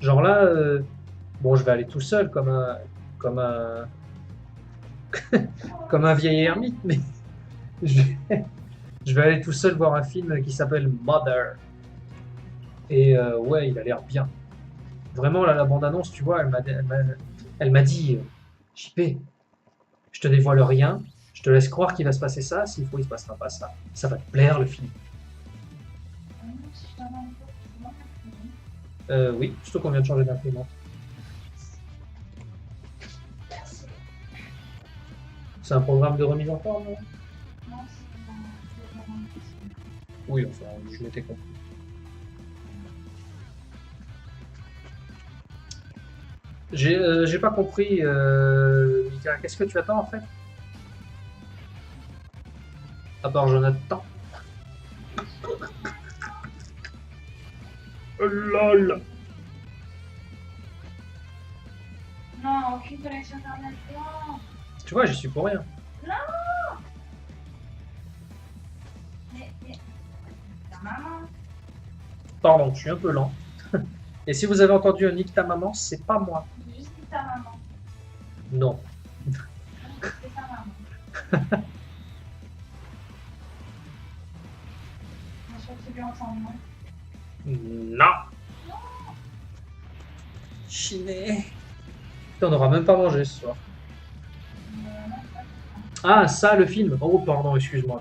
Genre là, bon, je vais aller tout seul comme un, comme un vieil ermite, mais je vais, je vais aller tout seul voir un film qui s'appelle Mother. Et ouais, il a l'air bien. Vraiment, là, la bande-annonce, tu vois, elle m'a dit, JP, je te dévoile rien, je te laisse croire qu'il va se passer ça, s'il faut, il se passera pas ça. Ça va te plaire, le film. Oui, surtout qu'on vient de changer d'imprimante. C'est un programme de remise en forme, non? Oui, enfin, je m'étais compris. J'ai pas compris, Mika, qu'est-ce que tu attends en fait? À part Jonathan. LOL. Non, aucune connexion internet. Non. Tu vois, j'y suis pour rien. Mais ta maman. Pardon, je suis un peu lent. Et si vous avez entendu un nique ta maman, c'est pas moi. J'ai juste dit ta maman. Non. C'est ta maman. Je crois que tu lui entends, non? Non. Chiné. Putain, on n'aura même pas mangé ce soir. Non, Ah, ça, le film. Oh, pardon, excuse-moi.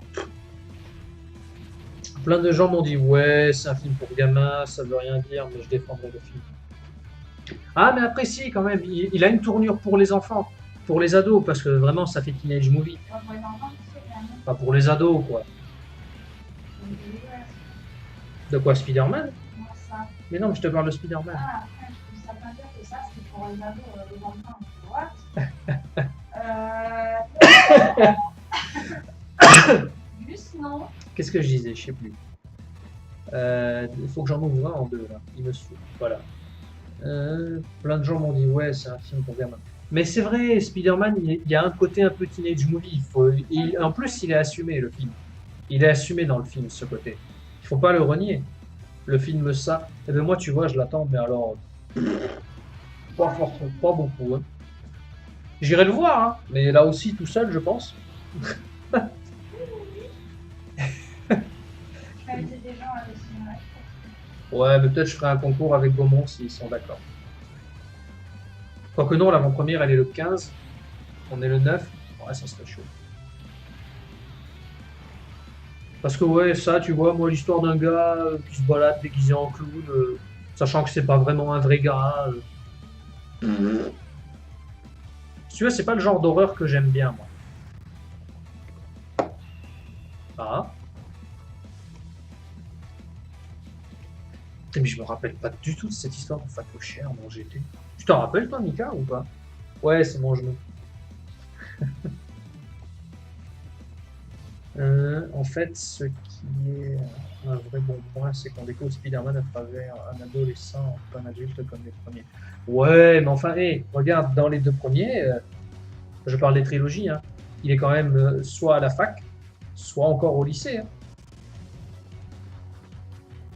Plein de gens m'ont dit, ouais, c'est un film pour gamins, ça veut rien dire, mais je défendrai le film. Ah, mais après, si, quand même, il a une tournure pour les enfants, pour les ados, parce que vraiment, ça fait teenage movie. pas pour les enfants, c'est bien. Pas pour les ados, quoi. De quoi, Spider-Man? Non, ça. Mais non, mais je te parle de Spider-Man. Ah, après, je trouve ça pas dire que ça, c'est pour les ados, les enfants. What? Juste non. Qu'est-ce que je disais? Je sais plus. Il faut que j'en ouvre un en deux, là. Il me saoule. Voilà. Plein de gens m'ont dit, ouais, c'est un film pour gamins. Mais c'est vrai, Spider-Man, il y a un côté un peu teenage movie. En plus, il est assumé, le film. Il est assumé dans le film, ce côté. Il faut pas le renier. Le film ça, et ben moi, tu vois, je l'attends, mais alors, pas forcément, pas beaucoup. Hein. J'irai le voir, hein, mais là aussi, tout seul, je pense. Je vais inviter des gens à le cinéma. Ouais, mais peut-être je ferai un concours avec Gaumont s'ils sont d'accord. Quoique non, l'avant-première, elle est le 15. On est le 9. Ouais, ça serait chaud. Parce que ouais, ça, tu vois, moi, l'histoire d'un gars qui se balade déguisé en clown, sachant que c'est pas vraiment un vrai gars. Si tu vois, c'est pas le genre d'horreur que j'aime bien, moi. Ah. Mais je me rappelle pas du tout de cette histoire de facochère dont j'étais. Tu t'en rappelles, toi, Mika, ou pas? Ouais, c'est mon genou. En fait, ce qui est un vrai bon point, c'est qu'on découvre Spider-Man à travers un adolescent, pas un adulte comme les premiers. Ouais, mais enfin, hé, regarde, dans les deux premiers, je parle des trilogies, hein, il est quand même soit à la fac, soit encore au lycée. Hein.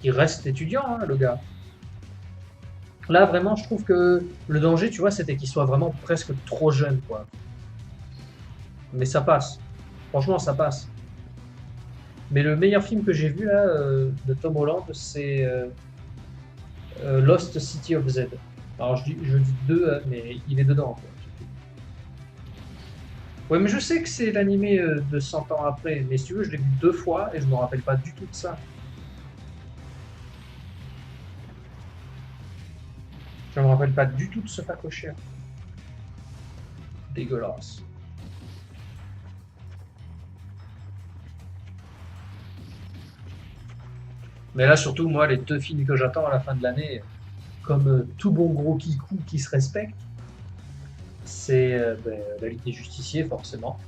Il reste étudiant, hein, le gars. Là, vraiment, je trouve que le danger, tu vois, c'était qu'il soit vraiment presque trop jeune, quoi. Mais ça passe. Franchement, ça passe. Mais le meilleur film que j'ai vu là de Tom Holland, c'est Lost City of Z. Alors je dis deux, mais il est dedans. Quoi. Ouais, mais je sais que c'est l'animé de 100 ans après, mais si tu veux, je l'ai vu deux fois et je me rappelle pas du tout de ça. Je me rappelle pas du tout de ce facochère. Dégueulasse. Mais là, surtout, moi, les deux films que j'attends à la fin de l'année, comme tout bon gros kikou qui se respecte, c'est La Ligue des Justiciers, forcément,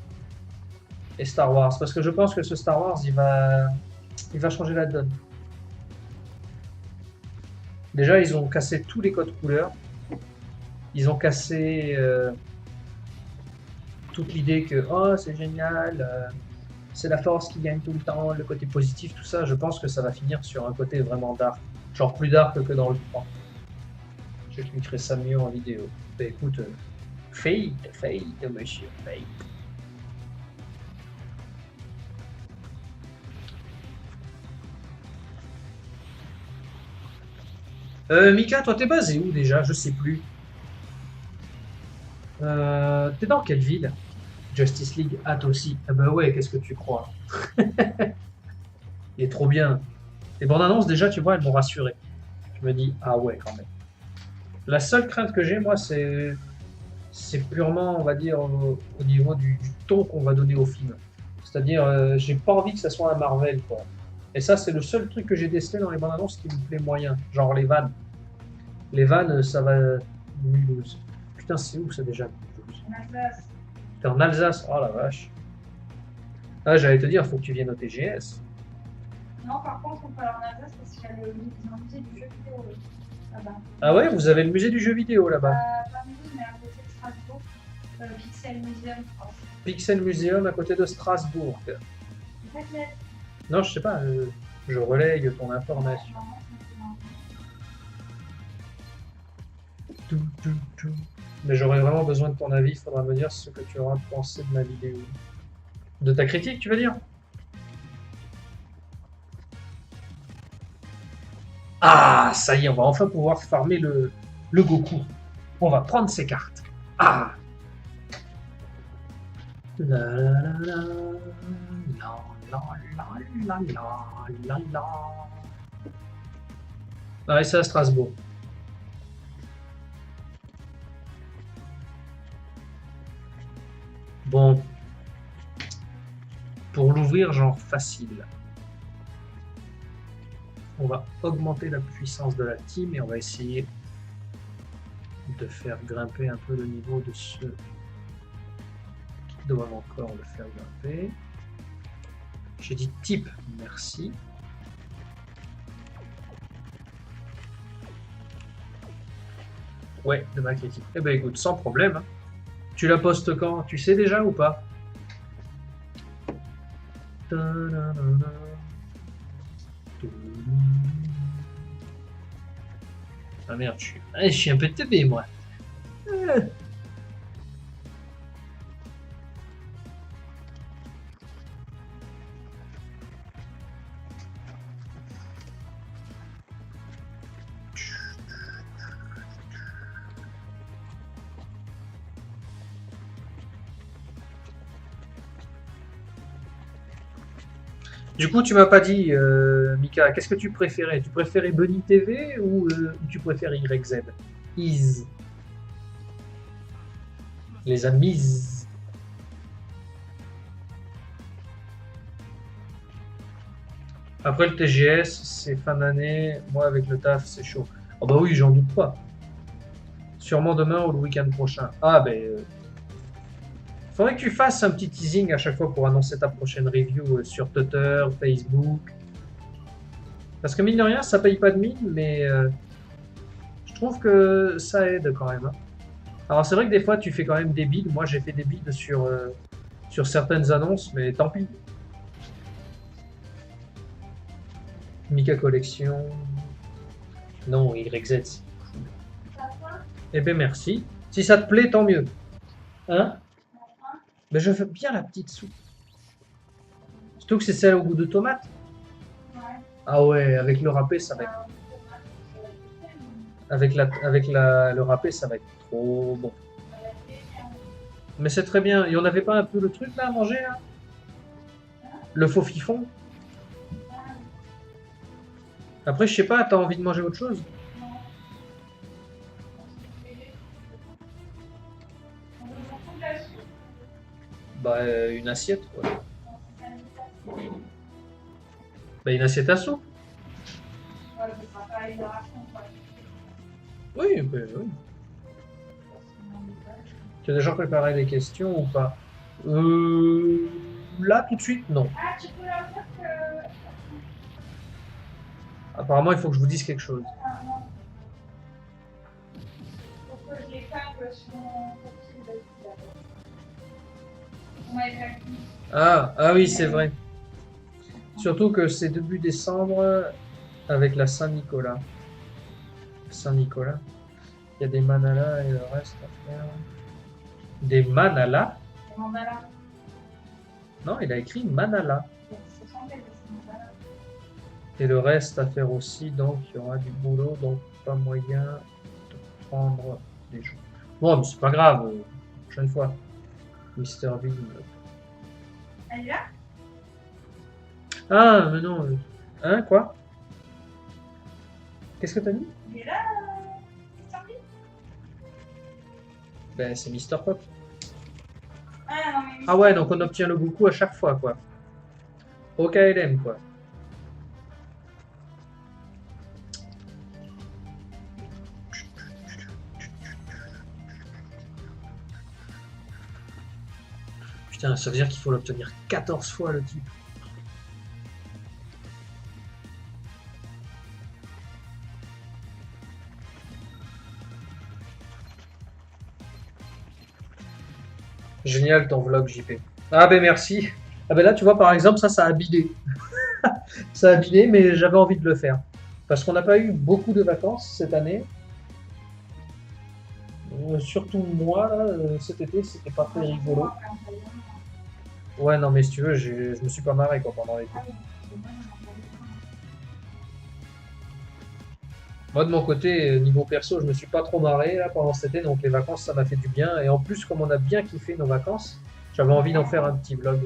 et Star Wars. Parce que je pense que ce Star Wars, il va changer la donne. Déjà, ils ont cassé tous les codes couleurs. Ils ont cassé toute l'idée que oh c'est génial, c'est la force qui gagne tout le temps, le côté positif, tout ça, je pense que ça va finir sur un côté vraiment dark. Genre plus dark que dans le 3. J'expliquerai ça mieux en vidéo. Bah écoute, Fate, monsieur, Fate. Mika, toi t'es basé où déjà? Je sais plus. T'es dans quelle ville? Justice League, ah toi aussi. Ah bah ouais, qu'est-ce que tu crois? Il est trop bien. Les bandes annonces déjà, tu vois, elles m'ont rassuré. Je me dis, ah ouais, quand même. La seule crainte que j'ai, moi, c'est purement, on va dire, au niveau du ton qu'on va donner au film. C'est-à-dire, j'ai pas envie que ça soit un Marvel, quoi. Et ça, c'est le seul truc que j'ai décelé dans les bandes annonces qui me plaît moyen. Genre les vannes. Les vannes, ça va. Mulhouse. Putain, c'est où ça déjà? Mulhouse. En Alsace. T'es en Alsace? Oh la vache. Ah, j'allais te dire, faut que tu viennes au TGS. Non, par contre, on peut aller en Alsace parce qu'il y a le musée du jeu vidéo là-bas. Ah ouais, vous avez le musée du jeu vidéo là-bas. Pas Mulhouse, mais à côté de Strasbourg. Pixel Museum, je crois. Pixel Museum à côté de Strasbourg. Peut-être. Non, je sais pas, je relaye ton information. Mais j'aurais vraiment besoin de ton avis, il faudra me dire ce que tu auras pensé de ma vidéo. De ta critique, tu veux dire? Ah, ça y est, on va enfin pouvoir farmer le Goku. On va prendre ses cartes. Ah. La la la la la la la la la. Ah, et c'est à Strasbourg. Bon. Pour l'ouvrir, genre facile. On va augmenter la puissance de la team et on va essayer de faire grimper un peu le niveau de ceux qui doivent encore le faire grimper. J'ai dit type, merci. Ouais, de ma critique. Eh ben écoute, sans problème. Hein. Tu la postes quand? Tu sais déjà ou pas? Ah merde, je suis un peu teubé moi. Du coup, tu m'as pas dit, Mika, qu'est-ce que tu préférais? Tu préférais Bunny TV ou tu préfères YZ? Is. Les amis. Après le TGS, c'est fin d'année. Moi, avec le taf, c'est chaud. Oh bah oui, j'en doute pas. Sûrement demain ou le week-end prochain. Ah ben... faudrait que tu fasses un petit teasing à chaque fois pour annoncer ta prochaine review sur Twitter, Facebook. Parce que mine de rien, ça paye pas de mine, mais je trouve que ça aide quand même. Hein. Alors c'est vrai que des fois tu fais quand même des bids. Moi j'ai fait des bids sur certaines annonces, mais tant pis. Mika Collection. Non, YZ. Eh ben merci. Si ça te plaît, tant mieux. Hein? Mais je veux bien la petite soupe. Surtout que c'est celle au goût de tomate. Ouais. Ah ouais, avec le râpé, ça va être... Avec le râpé, ça va être trop bon. Mais c'est très bien. Il n'y en avait pas un peu le truc là à manger là? Le faux fifon? Après, je sais pas, t'as envie de manger autre chose? Bah, une assiette, quoi. Bah, une assiette à soupe. Oui, bah, oui. Tu as déjà préparé des questions ou pas? Là, tout de suite, non. Ah, tu peux leur dire que... Apparemment, il faut que je vous dise quelque chose. Ah, non. Faut que je les tape sur mon profil d'habitude. On m'avait fait le coup. Ah oui, c'est vrai. Surtout que c'est début décembre avec la Saint-Nicolas. Saint-Nicolas. Il y a des manalas et le reste à faire. Des manalas? C'est mandala. Non, il a écrit manala. C'est chanté, mais c'est mandala. Et le reste à faire aussi, donc il y aura du boulot, donc pas moyen de prendre des jours. Bon, mais c'est pas grave, prochaine fois. Mister Bean. Elle est là? Ah, mais non. Hein, quoi? Qu'est-ce que t'as dit? Il est là, Mr. Bean? Ben, c'est Mister Pop. Ah non, mais Ah ouais, donc on obtient le Goku à chaque fois, quoi. Au KLM, quoi. Putain, ça veut dire qu'il faut l'obtenir 14 fois, le type. Génial ton vlog, JP. Ah ben merci. Ah ben là, tu vois, par exemple, ça a bidé. Ça a bidé, mais j'avais envie de le faire. Parce qu'on n'a pas eu beaucoup de vacances cette année. Surtout moi, là, cet été, c'était pas très rigolo. Ouais, non, mais si tu veux, je me suis pas marré quoi, pendant l'été. Moi, de mon côté, niveau perso, je me suis pas trop marré là pendant cet été, donc les vacances, ça m'a fait du bien. Et en plus, comme on a bien kiffé nos vacances, j'avais envie d'en faire un petit vlog.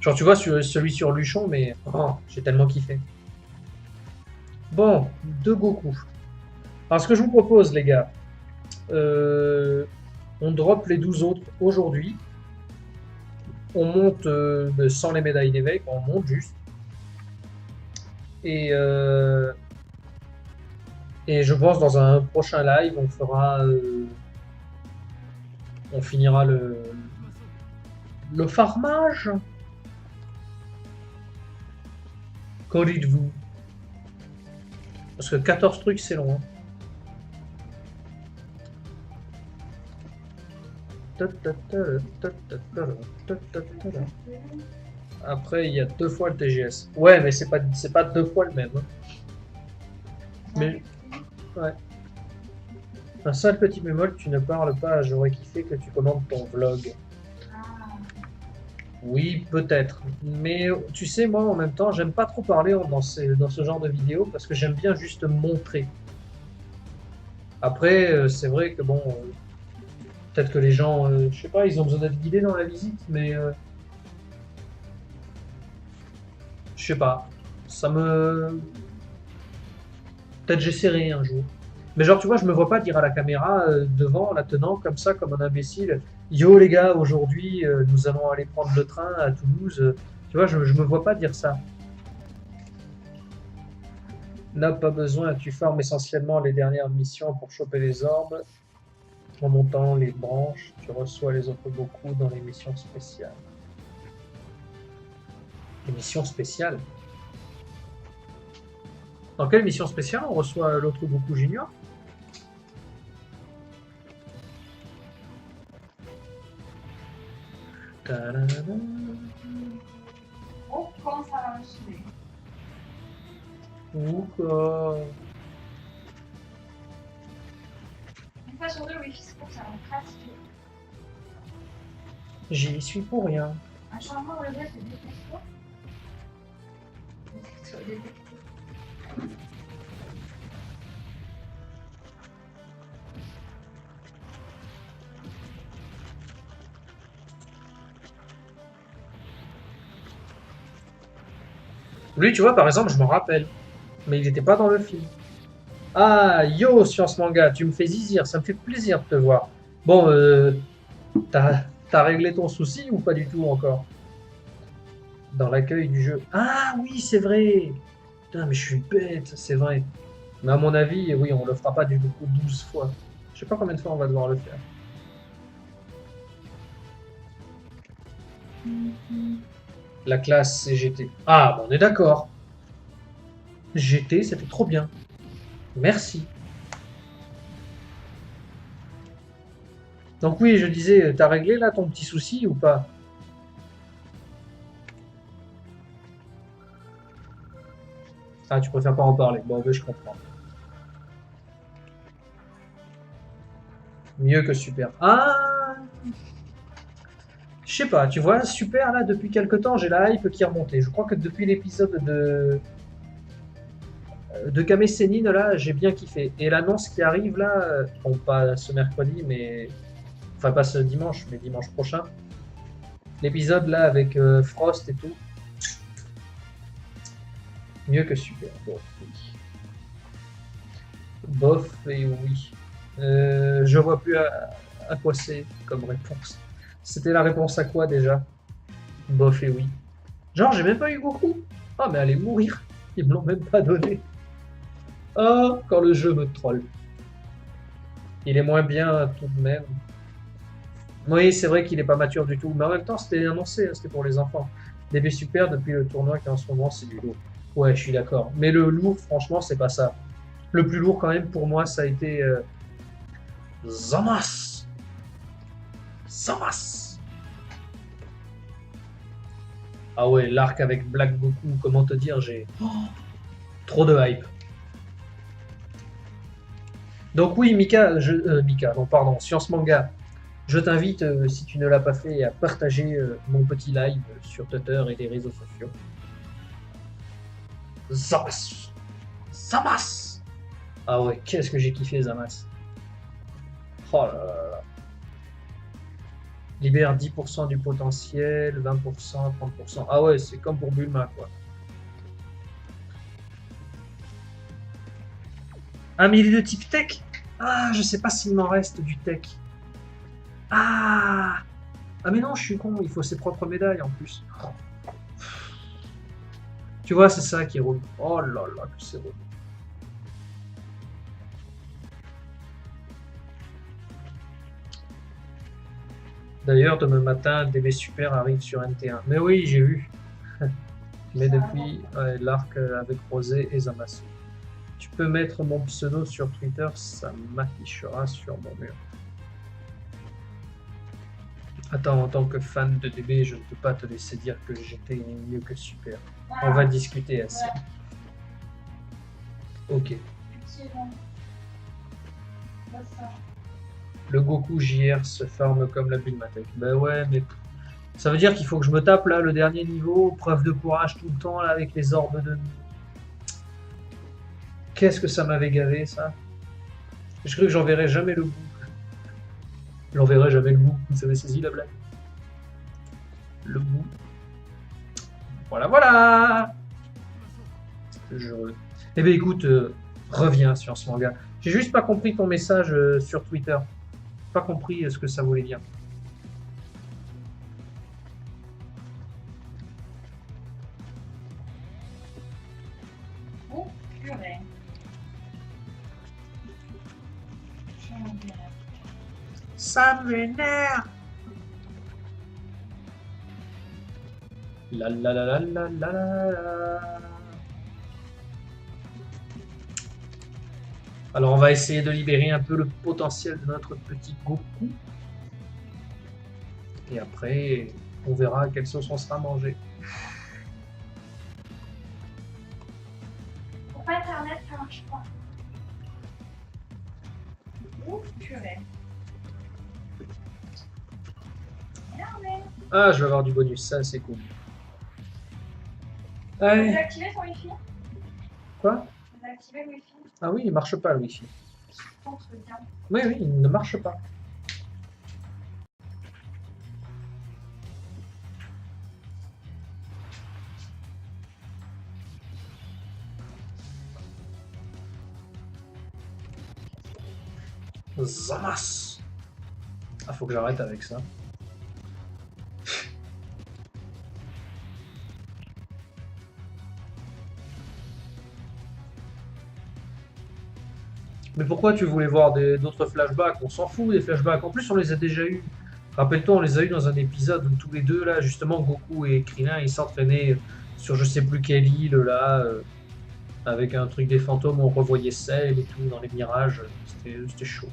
Genre, tu vois, celui sur Luchon, mais oh, j'ai tellement kiffé. Bon, deux Goku. Alors, ce que je vous propose, les gars, on drop les 12 autres aujourd'hui. On monte sans les médailles d'éveil, on monte juste. Et je pense dans un prochain live, on fera, on finira le farmage. Qu'en dites-vous? Parce que 14 trucs, c'est long. Après, il y a 2 fois le TGS. Ouais, mais c'est pas 2 fois le même. Mais, ouais. Un seul petit bémol, tu ne parles pas, j'aurais kiffé que tu commandes ton vlog. Oui, peut-être. Mais tu sais, moi, en même temps, j'aime pas trop parler dans ce genre de vidéos parce que j'aime bien juste montrer. Après, c'est vrai que bon, peut-être que les gens, je sais pas, ils ont besoin d'être guidés dans la visite, mais je sais pas. Ça me. Peut-être j'essaierai un jour. Mais genre, tu vois, je me vois pas dire à la caméra devant, la tenant comme ça, comme un imbécile. Yo les gars, aujourd'hui, nous allons aller prendre le train à Toulouse. Tu vois, je me vois pas dire ça. N'a pas besoin, tu formes essentiellement les dernières missions pour choper les orbes. En montant les branches, tu reçois les autres Goku dans les missions spéciales. Les missions spéciales? Dans quelle mission spéciale on reçoit l'autre Goku Junior? Oh, comment ça va enchaîner? Ou quoi? Une fois sur deux, oui, c'est pour ça, on crasse. J'y suis pour rien. Un changement, le gars, c'est détecté. Lui, tu vois, par exemple, je m'en rappelle. Mais il n'était pas dans le film. Ah, yo, Science Manga, tu me fais zizir, ça me fait plaisir de te voir. Bon, t'as réglé ton souci ou pas du tout encore? Dans l'accueil du jeu. Ah oui, c'est vrai. Putain, mais je suis bête, c'est vrai. Mais à mon avis, oui, on le fera pas du coup 12 fois. Je sais pas combien de fois on va devoir le faire. La classe CGT. Ah, bon, on est d'accord. GT, c'était trop bien. Merci. Donc oui, je disais, t'as réglé là ton petit souci ou pas? Ah, tu préfères pas en parler. Bon, ben, je comprends. Mieux que super. Ah, je sais pas, tu vois, super là, depuis quelque temps, j'ai la hype qui est remontée. Je crois que depuis l'épisode de Kame Sennin, là, j'ai bien kiffé. Et l'annonce qui arrive là, bon, pas ce mercredi, mais. Enfin, pas ce dimanche, mais dimanche prochain. L'épisode là avec Frost et tout. Mieux que super. Bon, oui. Bof et oui. Je vois plus à quoi c'est comme réponse. C'était la réponse à quoi déjà? Bof et oui. Genre, j'ai même pas eu Goku. Ah, mais allez mourir. Ils me l'ont même pas donné. Oh, quand le jeu me troll. Il est moins bien tout de même. Oui, c'est vrai qu'il est pas mature du tout. Mais en même temps, c'était annoncé, hein, c'était pour les enfants. DB Super, depuis le tournoi qui est en ce moment, c'est du lourd. Ouais, je suis d'accord. Mais le lourd, franchement, c'est pas ça. Le plus lourd, quand même, pour moi, ça a été Zamas. Zamas. Ah ouais, l'arc avec Black Goku, comment te dire, j'ai trop de hype. Donc oui, Mika, non, pardon, Science Manga, je t'invite, si tu ne l'as pas fait, à partager mon petit live sur Twitter et les réseaux sociaux. Zamas. Zamas. Ah ouais, qu'est-ce que j'ai kiffé Zamas. Oh là là là. Libère 10% du potentiel, 20%, 30%. Ah ouais, c'est comme pour Bulma, quoi. Ah, mais il est de type tech. Ah, je sais pas s'il m'en reste du tech. Ah. Ah mais non, je suis con, il faut ses propres médailles en plus. Tu vois, c'est ça qui est relou. Oh là là, que c'est relou. D'ailleurs, demain matin, DB Super arrive sur NT1. Mais oui, j'ai vu. Mais depuis ouais, l'arc avec Rosé et Zamasu. Tu peux mettre mon pseudo sur Twitter, ça m'affichera sur mon mur. Attends, en tant que fan de DB, je ne peux pas te laisser dire que j'étais mieux que super. On va discuter assez. Ok. Le Goku JR se farme comme la Bulmatek. Bah ouais, mais ça veut dire qu'il faut que je me tape là le dernier niveau, preuve de courage tout le temps là avec les orbes de. Qu'est-ce que ça m'avait gavé ça? Je crois que j'en verrai jamais le bout. J'en verrai jamais le bout. Vous avez saisi la blague? Le bout. Voilà, voilà. Eh bien écoute, reviens sur ce manga. J'ai juste pas compris ton message sur Twitter. Pas compris ce que ça voulait dire. Oh, purée. Ça m'énerve. La la la la la la la. Alors on va essayer de libérer un peu le potentiel de notre petit Goku. Et après, on verra quelle sauce on sera mangé. Pourquoi Internet ça marche pas? Oh, purée. Merde. Ah, je vais avoir du bonus, ça c'est cool. Vous avez Allez. activé son Wi-Fi? Quoi? Vous avez activé le Wi-Fi? Ah oui, il marche pas le Wi-Fi. Je pense que bien. Oui, oui, il ne marche pas. Zamas. Ah, faut que j'arrête avec ça. Mais pourquoi tu voulais voir d'autres flashbacks? On s'en fout des flashbacks. En plus, on les a déjà eus. Rappelle-toi, on les a eus dans un épisode où tous les deux, là, justement, Goku et Krillin, ils s'entraînaient sur je sais plus quelle île, là, avec un truc des fantômes, on revoyait Cell et tout dans les mirages. C'était chaud.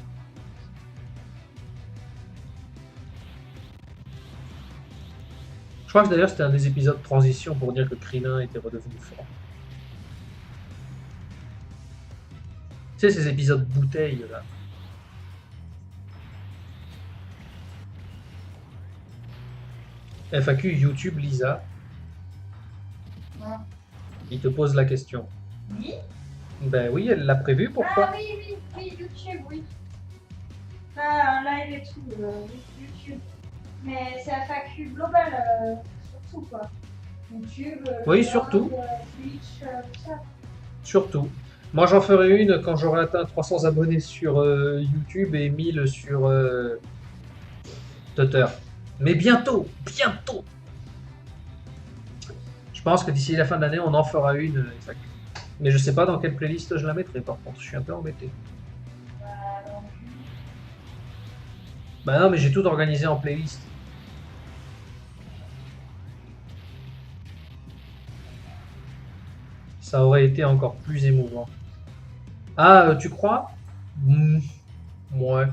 crois que d'ailleurs c'était un des épisodes de transition pour dire que Krillin était redevenu fort. Tu sais, ces épisodes bouteilles là. FAQ YouTube Lisa. Ouais. Il te pose la question. Oui. Ben oui, elle l'a prévu, pourquoi? Ah oui, YouTube, oui. Pas un live et tout, YouTube. Mais c'est FAQ global, surtout quoi. YouTube, Oui, surtout. Twitch, tout ça. Surtout. Moi j'en ferai une quand j'aurai atteint 300 abonnés sur YouTube et 1000 sur Twitter. Mais bientôt, bientôt. Je pense que d'ici la fin de l'année, on en fera une FAQ. Mais je sais pas dans quelle playlist je la mettrai par contre, je suis un peu embêté. Bah non, mais j'ai tout organisé en playlist. Ça aurait été encore plus émouvant. Ah, tu crois? Ouais.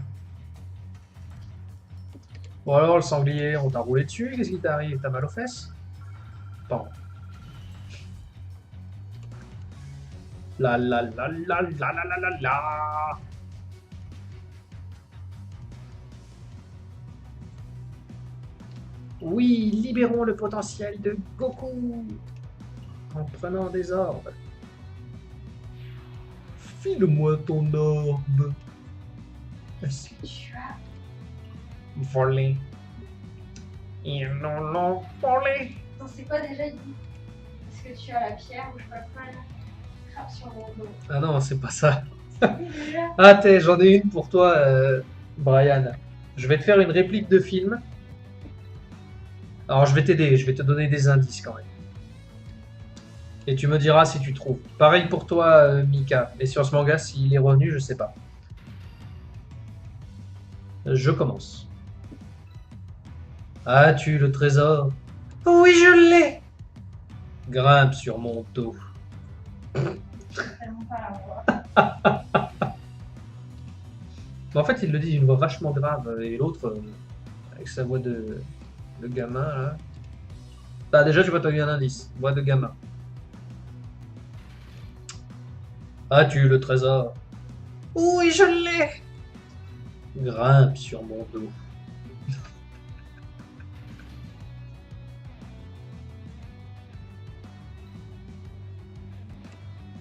Bon alors, le sanglier, on t'a roulé dessus, qu'est-ce qui t'arrive? T'as mal aux fesses? Pardon. La la la la la la la la la. Oui, libérons le potentiel de Goku en prenant des orbes. File-moi ton orbe. Tu as Volé. Ils l'ont volé. Non, c'est quoi déjà il dit? Est-ce que tu as la pierre ou je sais pas quoi là? Crape sur mon dos. Ah non, c'est pas ça. Oui, déjà. Ah, j'en ai une pour toi, Brian. Je vais te faire une réplique de film. Alors, je vais t'aider, je vais te donner des indices quand même. Et tu me diras si tu trouves. Pareil pour toi, Mika. Et sur ce manga, s'il est revenu, je sais pas. Je commence. As-tu le trésor? Oui, je l'ai. Grimpe sur mon dos. Tellement pas la voix. Mais en fait, il le dit d'une voix vachement grave. Et l'autre, avec sa voix de gamin, là. Bah, déjà, tu vois, t'as eu un indice. Voix de gamin. As-tu le trésor? Oui, je l'ai. Grimpe sur mon dos.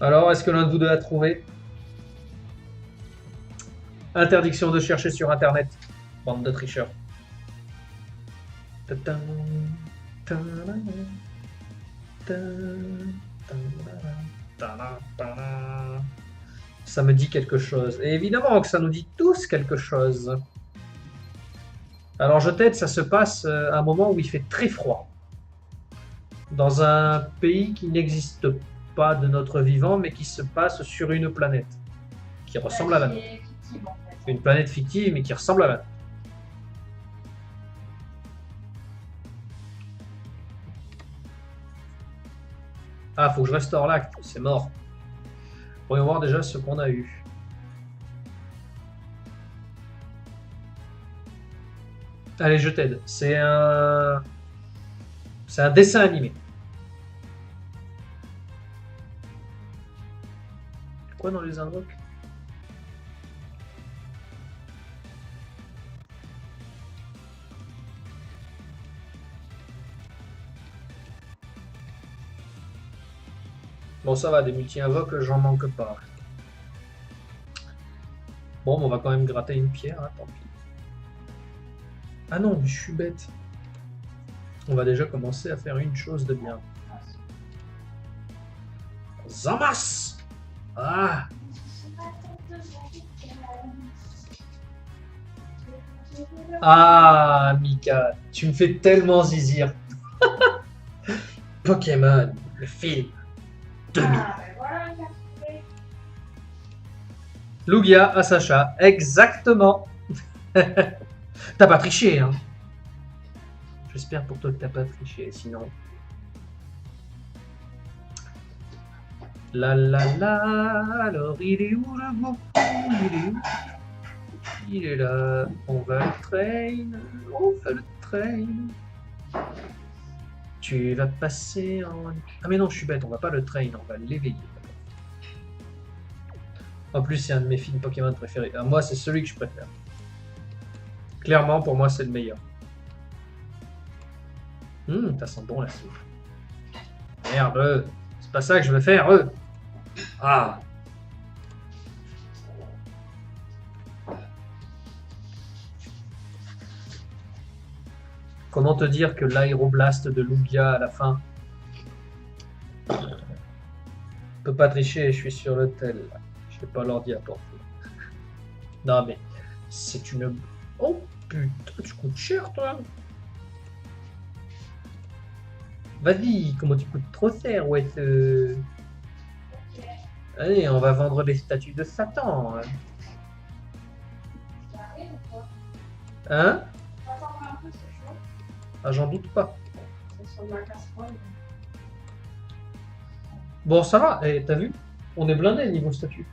Alors, est-ce que l'un de vous deux a trouvé? Interdiction de chercher sur Internet. Bande de tricheurs. Ta-ta, ta-la, ta-la. Ça me dit quelque chose. Et évidemment que ça nous dit tous quelque chose. Alors je t'aide, ça se passe à un moment où il fait très froid. Dans un pays qui n'existe pas de notre vivant, mais qui se passe sur une planète. Qui ressemble à la nôtre. Fictive, en fait. Une planète fictive, mais qui ressemble à la nôtre. Ah, faut que je restaure l'acte, c'est mort. Voyons voir déjà ce qu'on a eu. Allez, je t'aide. C'est un dessin animé. Quoi dans les invoques? Bon, ça va, des multi-invoques, j'en manque pas. Bon, mais on va quand même gratter une pierre, hein, tant pis. Ah non, mais je suis bête. On va déjà commencer à faire une chose de bien. Zamas! Ah! Ah, Mika, tu me fais tellement zizir. Pokémon, le film. Ah, ben voilà, il a trouvé. Lugia à Sacha, exactement. T'as pas triché, hein? J'espère pour toi que t'as pas triché, sinon. La la la, alors il est où le Goku? Il est où? Il est là, on va le train, on va le train. Tu vas passer en... Ah mais non, je suis bête, on va pas le train, on va l'éveiller. En plus, c'est un de mes films Pokémon préférés. Ah, moi, c'est celui que je préfère. Clairement, pour moi, c'est le meilleur. Ça sent bon la soupe. Merde, c'est pas ça que je veux faire, Ah. Comment te dire que l'aéroblast de Lugia à la fin? Je peux pas tricher, je suis sur l'hôtel. Je vais pas l'ordi à porter. Non mais, c'est une... Oh putain, tu coûtes cher toi. Vas-y, comment tu coûtes trop cher, ouais. Allez, on va vendre les statues de Satan. Hein? Ah, j'en doute pas. Bon, ça va, eh, t'as vu? On est blindé niveau statut.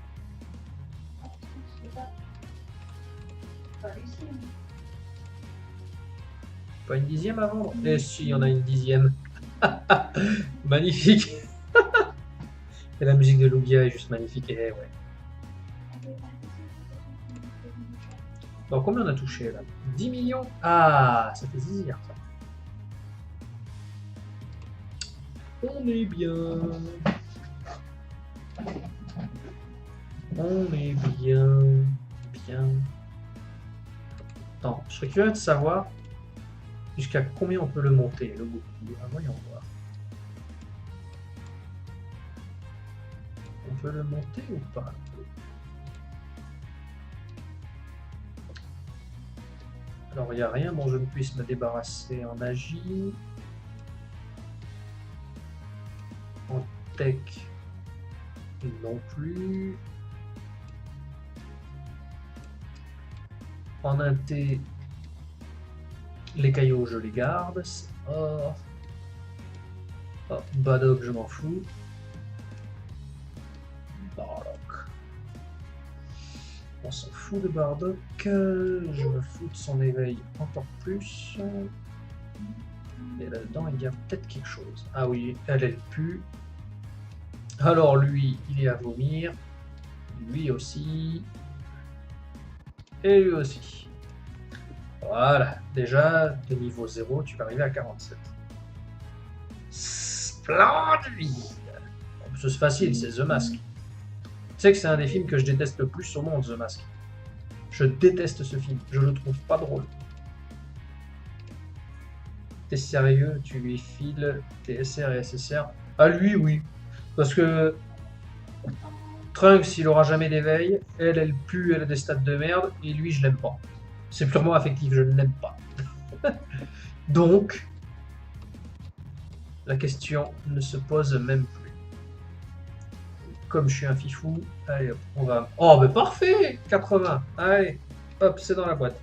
Pas une dixième à vendre? Eh si, il y en a une dixième. Magnifique. Et la musique de Lugia est juste magnifique. Eh ouais. Bon, combien on a touché là? 10 millions? Ah, ça fait zizir ça. On est bien. On est bien. Bien. Attends, je serais curieux de savoir jusqu'à combien on peut le monter, le Goku. Ah, voyons voir. On peut le monter ou pas? Alors, il n'y a rien dont je ne puisse me débarrasser en magie. En tech, non plus. En inté, les cailloux, je les garde. Oh. Oh, Badok, je m'en fous. Bardock. On s'en fout de Bardock. Je me fous de son éveil encore plus. Et là-dedans, il y a peut-être quelque chose. Ah oui, elle pue. Alors lui, il est à vomir. Lui aussi. Et lui aussi. Voilà. Déjà, de niveau 0, tu vas arriver à 47. Splendide. C'est facile, c'est The Mask. Tu sais que c'est un des films que je déteste le plus au monde, The Mask. Je déteste ce film. Je le trouve pas drôle. T'es sérieux? Tu lui files TSR et SSR? Ah lui, oui. Parce que Trunks, il aura jamais d'éveil. Elle pue, elle a des stats de merde. Et lui, je l'aime pas. C'est purement affectif, je ne l'aime pas. Donc, la question ne se pose même plus. Comme je suis un fifou, allez hop, on va... Oh, mais parfait! 80. Allez, hop, c'est dans la boîte.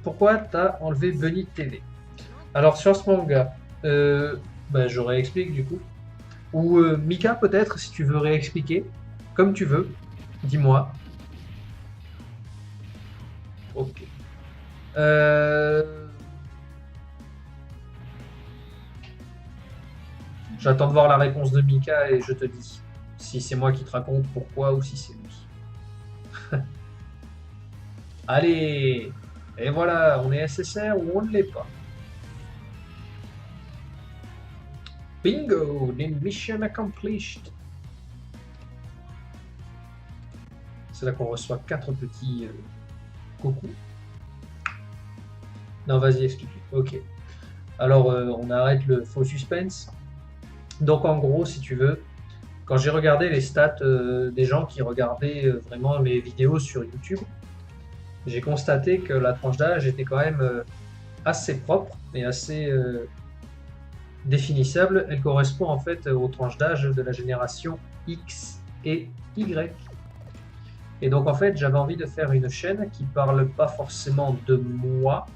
Pourquoi t'as enlevé Bunny TV? Alors, sur ce manga, je réexplique du coup. Ou Mika, peut-être, si tu veux réexpliquer. Comme tu veux. Dis-moi. Ok. J'attends de voir la réponse de Mika et je te dis si c'est moi qui te raconte pourquoi ou si c'est lui. Allez! Et voilà, on est SSR ou on ne l'est pas. Bingo! Mission accomplished! C'est là qu'on reçoit 4 petits coucou. Non, vas-y, explique. Ok. Alors, on arrête le faux suspense. Donc, en gros, si tu veux, quand j'ai regardé les stats des gens qui regardaient vraiment mes vidéos sur YouTube, j'ai constaté que la tranche d'âge était quand même assez propre et assez définissable. Elle correspond en fait aux tranches d'âge de la génération X et Y. Et donc en fait, j'avais envie de faire une chaîne qui parle pas forcément de moi,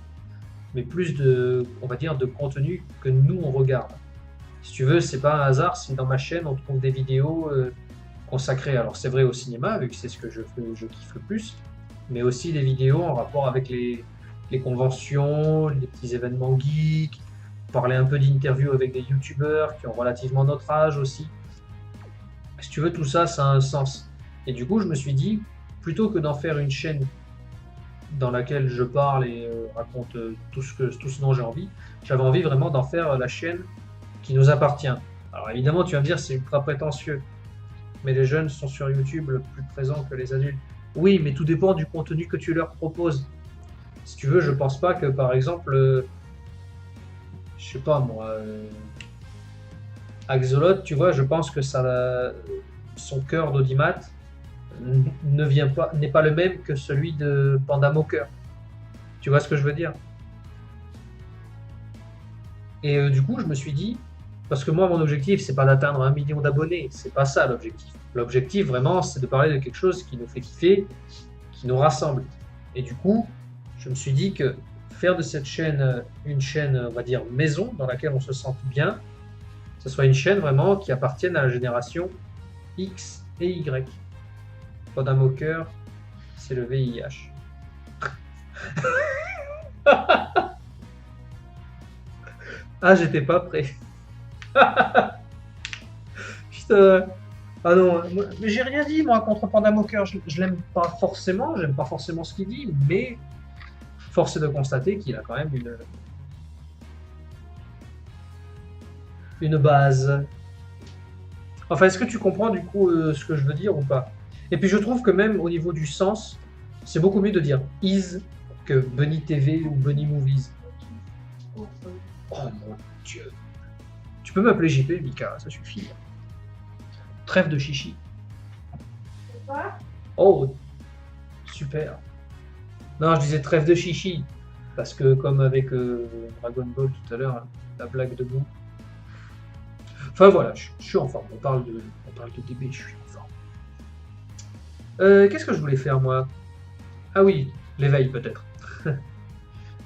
mais plus de, on va dire, de contenu que nous on regarde. Si tu veux, c'est pas un hasard si dans ma chaîne on trouve des vidéos consacrées, alors c'est vrai au cinéma, vu que c'est ce que je kiffe le plus, mais aussi des vidéos en rapport avec les conventions, les petits événements geeks, parler un peu d'interviews avec des youtubeurs qui ont relativement notre âge aussi. Si tu veux, tout ça, ça a un sens. Et du coup, je me suis dit, plutôt que d'en faire une chaîne dans laquelle je parle et raconte tout ce dont j'ai envie, j'avais envie vraiment d'en faire la chaîne qui nous appartient. Alors évidemment, tu vas me dire, c'est ultra prétentieux, mais les jeunes sont sur YouTube plus présents que les adultes. Oui, mais tout dépend du contenu que tu leur proposes. Si tu veux, je pense pas que, par exemple, je sais pas moi, Axolot, tu vois, je pense que son cœur d'audimat n'est pas le même que celui de Panda Moqueur. Tu vois ce que je veux dire? Et du coup, je me suis dit, parce que moi, mon objectif, c'est pas d'atteindre 1 million d'abonnés, c'est pas ça l'objectif. L'objectif, vraiment, c'est de parler de quelque chose qui nous fait kiffer, qui nous rassemble. Et du coup, je me suis dit que faire de cette chaîne une chaîne, on va dire, maison, dans laquelle on se sente bien, que ce soit une chaîne vraiment qui appartienne à la génération X et Y. Panda Moqueur, c'est le VIH. Ah, j'étais pas prêt. Putain. Ah non, mais j'ai rien dit moi contre Panda Moqueur. Je l'aime pas forcément, j'aime pas forcément ce qu'il dit, mais force est de constater qu'il a quand même une base. Enfin, est-ce que tu comprends du coup ce que je veux dire ou pas? Et puis je trouve que même au niveau du sens, c'est beaucoup mieux de dire is que Bunny TV ou Bunny Movies. Oh mon dieu. Tu peux m'appeler JP, Mika, ça suffit. Trêve de chichi. C'est quoi? Oh, super. Non, je disais trêve de chichi. Parce que comme avec Dragon Ball tout à l'heure, hein, la blague de bout. Enfin voilà, je suis en forme. On parle de DB, je suis en forme. Qu'est-ce que je voulais faire moi? Ah oui, l'éveil peut-être.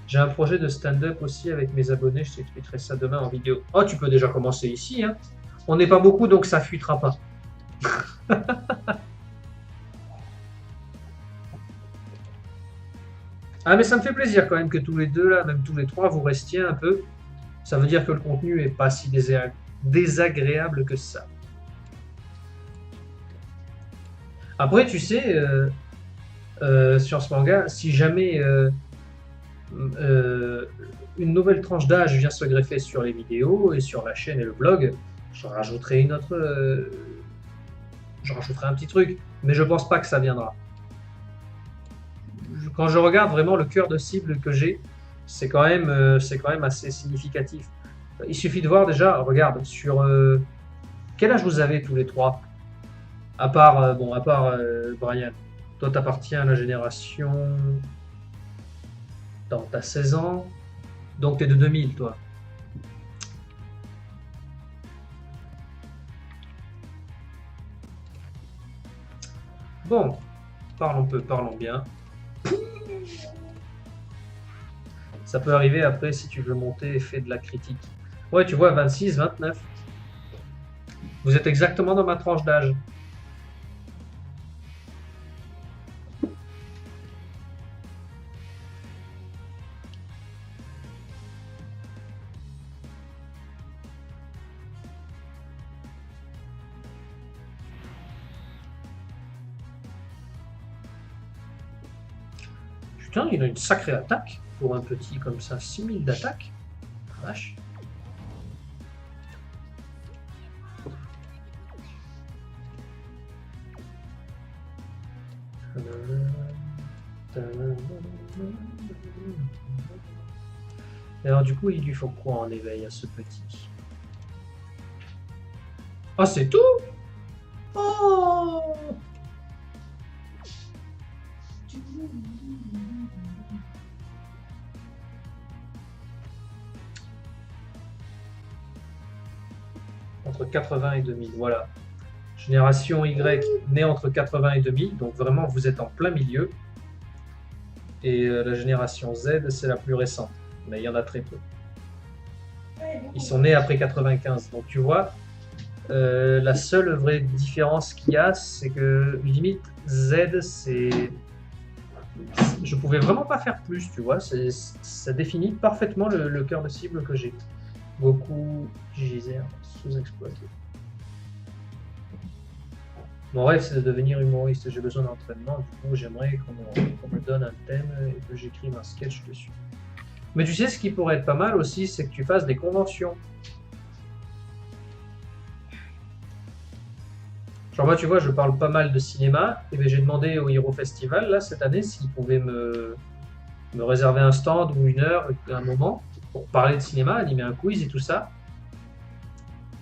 J'ai un projet de stand-up aussi avec mes abonnés, je t'expliquerai ça demain en vidéo. Oh, tu peux déjà commencer ici, hein. On n'est pas beaucoup, donc ça fuitera pas. Ah, mais ça me fait plaisir quand même que tous les deux, là, même tous les trois, vous restiez un peu. Ça veut dire que le contenu est pas si désagréable que ça. Après, tu sais, sur ce manga, si jamais une nouvelle tranche d'âge vient se greffer sur les vidéos et sur la chaîne et le blog, je rajouterai une autre, je rajouterai un petit truc, mais je pense pas que ça viendra. Quand je regarde vraiment le cœur de cible que j'ai, c'est quand même assez significatif. Il suffit de voir déjà, regarde, sur quel âge vous avez tous les trois? À part Brian. Toi, t'appartiens à la génération. Attends, t'as 16 ans, donc t'es de 2000, toi. Bon, parlons bien. Ça peut arriver après si tu veux monter et faire de la critique. Ouais, tu vois, 26, 29. Vous êtes exactement dans ma tranche d'âge. Putain, il a une sacrée attaque pour un petit comme ça. 6000 d'attaque. Vache. Et alors du coup, il lui faut quoi en éveil à ce petit? Ah, c'est tout? Oh! Entre 80 et 2000, voilà. Génération Y née entre 80 et 2000, donc vraiment vous êtes en plein milieu. Et la génération Z, c'est la plus récente, mais il y en a très peu. Ils sont nés après 95, donc tu vois, la seule vraie différence qu'il y a, c'est que limite Z, c'est... Je pouvais vraiment pas faire plus, tu vois, ça définit parfaitement le cœur de cible que j'ai. Goku, Geyser, sous-exploité. Mon rêve, c'est de devenir humoriste. J'ai besoin d'entraînement. Du coup, j'aimerais qu'on me donne un thème et que j'écrive un sketch dessus. Mais tu sais, ce qui pourrait être pas mal aussi, c'est que tu fasses des conventions. Genre moi, tu vois, je parle pas mal de cinéma. Et bien, j'ai demandé au Hero Festival, là, cette année, s'ils pouvaient me réserver un stand ou une heure, un moment, pour parler de cinéma, animer un quiz et tout ça.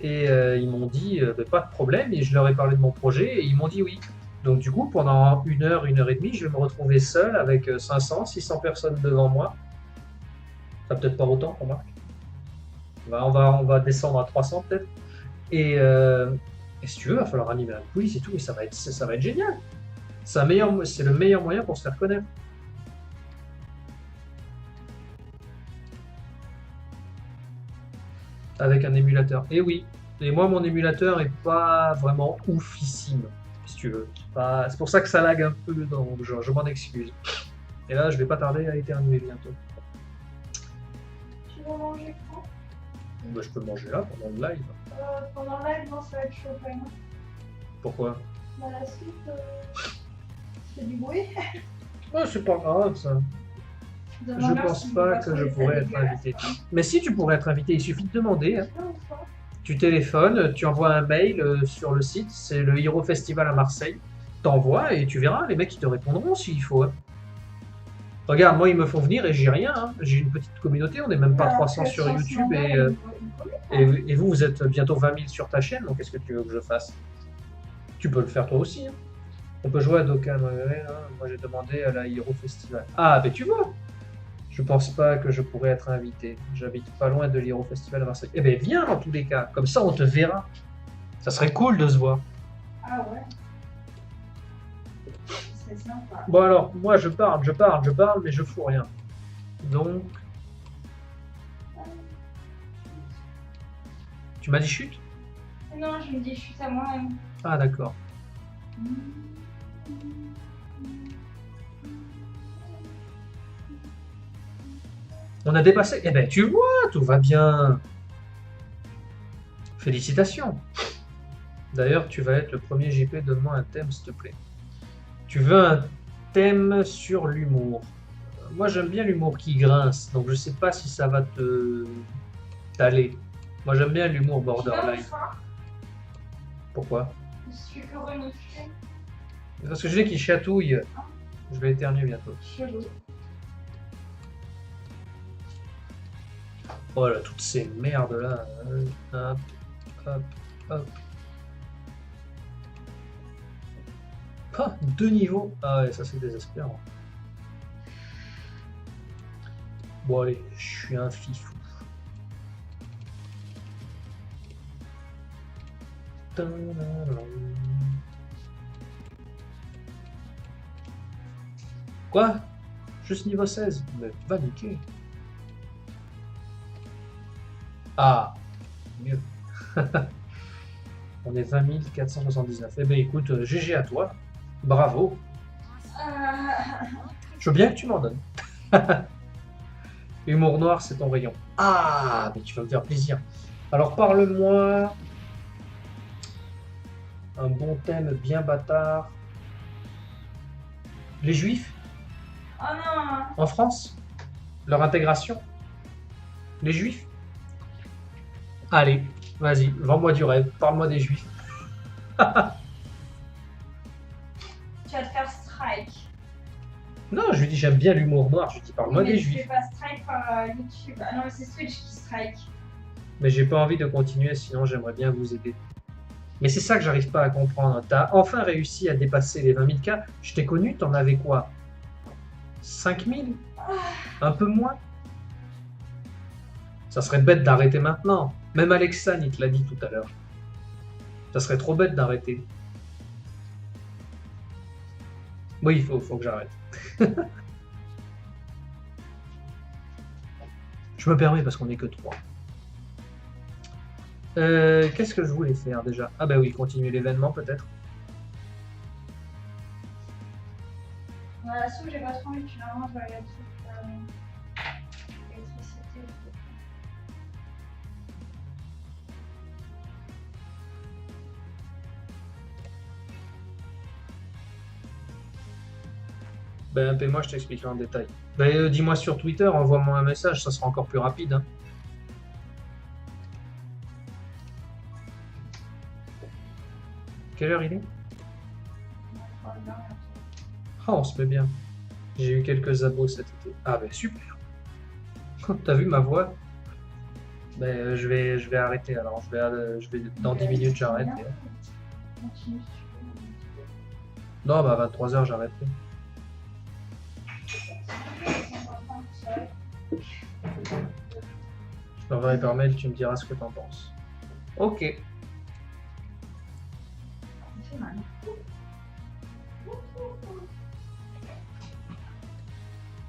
Et ils m'ont dit bah, pas de problème, et je leur ai parlé de mon projet, et ils m'ont dit oui. Donc du coup, pendant une heure et demie, je vais me retrouver seul avec 500, 600 personnes devant moi. Ça peut-être pas autant, remarque. On va descendre à 300 peut-être. Et si tu veux, il va falloir animer un quiz et tout, et ça va être génial. C'est le meilleur moyen pour se faire connaître. Avec un émulateur. Et oui. Et moi, mon émulateur est pas vraiment oufissime, si tu veux. C'est pour ça que ça lag un peu, donc je m'en excuse. Et là, je vais pas tarder à éternuer bientôt. Tu vas manger quand? Bah, je peux manger là pendant le live. Pendant le live, non, ça va être chaud quand même. Pourquoi? Bah, la suite, c'est du bruit. Oh, c'est pas grave ça. Je pense pas que je pourrais être invité. Mais si tu pourrais être invité, il suffit de demander. Hein. Tu téléphones, tu envoies un mail sur le site, c'est le Hero Festival à Marseille. T'envoies et tu verras, les mecs ils te répondront s'il faut. Hein. Regarde, moi ils me font venir et j'ai rien. Hein. J'ai une petite communauté, on n'est même pas 300 sur YouTube et vous êtes bientôt 20 000 sur ta chaîne, donc qu'est-ce que tu veux que je fasse? Tu peux le faire toi aussi. Hein. On peut jouer à Dokkan. Moi j'ai demandé à la Hero Festival. Ah, ben tu vois! Je pense pas que je pourrais être invité. J'habite pas loin de l'Hero Festival à Marseille. Eh ben viens dans tous les cas, comme ça on te verra. Ça serait cool de se voir. Ah ouais. C'est sympa. Bon alors, moi je parle, mais je fous rien. Donc... Tu m'as dit chute? Non, je me dis chute à moi-même. Ah d'accord. On a dépassé. Eh ben tu vois, tout va bien. Félicitations. D'ailleurs, tu vas être le premier JP, donne-moi un thème s'il te plaît. Tu veux un thème sur l'humour. Moi j'aime bien l'humour qui grince, donc je sais pas si ça va t'aller. Moi j'aime bien l'humour borderline. Pourquoi? Je suis que renouvelé. Parce que je l'ai qui chatouille. Je vais éternuer bientôt. Chelou. Oh là, toutes ces merdes là. Hop, hop, hop. Ah, 2 niveaux. Ah ouais, ça c'est désespérant. Bon allez, je suis un fifou. Quoi? Juste niveau 16? Mais va niquer. Ah, mieux. On est 20 479. Eh bien écoute, GG à toi. Bravo. Je veux bien que tu m'en donnes. Humour noir, c'est ton rayon. Ah, mais tu vas me faire plaisir. Alors parle-moi. Un bon thème bien bâtard. Les juifs? Oh non. En France? Leur intégration? Les juifs? Allez, vas-y, vends-moi du rêve. Parle-moi des juifs. Tu vas te faire strike. Non, je lui dis j'aime bien l'humour noir. Je lui dis parle-moi des Tu juifs. fais pas strike par YouTube. Ah non, mais c'est Switch qui strike. Mais j'ai pas envie de continuer, sinon j'aimerais bien vous aider. Mais c'est ça que j'arrive pas à comprendre. T'as enfin réussi à dépasser les 20 000 cas. Je t'ai connu, t'en avais quoi? 5 000? Un peu moins? Ça serait bête d'arrêter maintenant. Même Alexan, il te l'a dit tout à l'heure. Ça serait trop bête d'arrêter. Oui, il faut que j'arrête. Je me permets parce qu'on n'est que 3. Qu'est-ce que je voulais faire déjà? Ah bah oui, continuer l'événement peut-être. La soupe, j'ai pas trop envie. Finalement, je vais aller au truc. Électricité. Ben, paie-moi, je t'expliquerai en détail. Ben, dis-moi sur Twitter, envoie-moi un message, ça sera encore plus rapide. Hein. Quelle heure il est? Ah, on se met bien. J'ai eu quelques abos cet été. Ah, ben super. T'as vu ma voix? Ben, je vais arrêter alors. Je vais dans 10 minutes, j'arrête. Non, bah à 23h, j'arrêterai. Je t'enverrai par mail, tu me diras ce que t'en penses. Ok.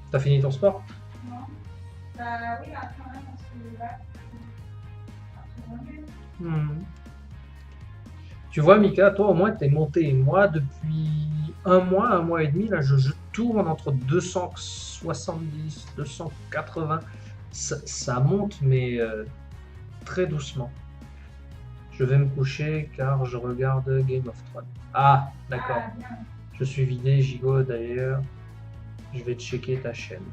T'as fini ton sport? Non. Bah oui, là, quand même, parce que là. Tu vois, Mika, toi au moins t'es monté. Moi, depuis un mois et demi, là, je tourne entre 270, 280. Ça monte, mais très doucement. Je vais me coucher car je regarde Game of Thrones. Ah, d'accord. Ah, bien. Je suis vidé, Gigo d'ailleurs. Je vais checker ta chaîne.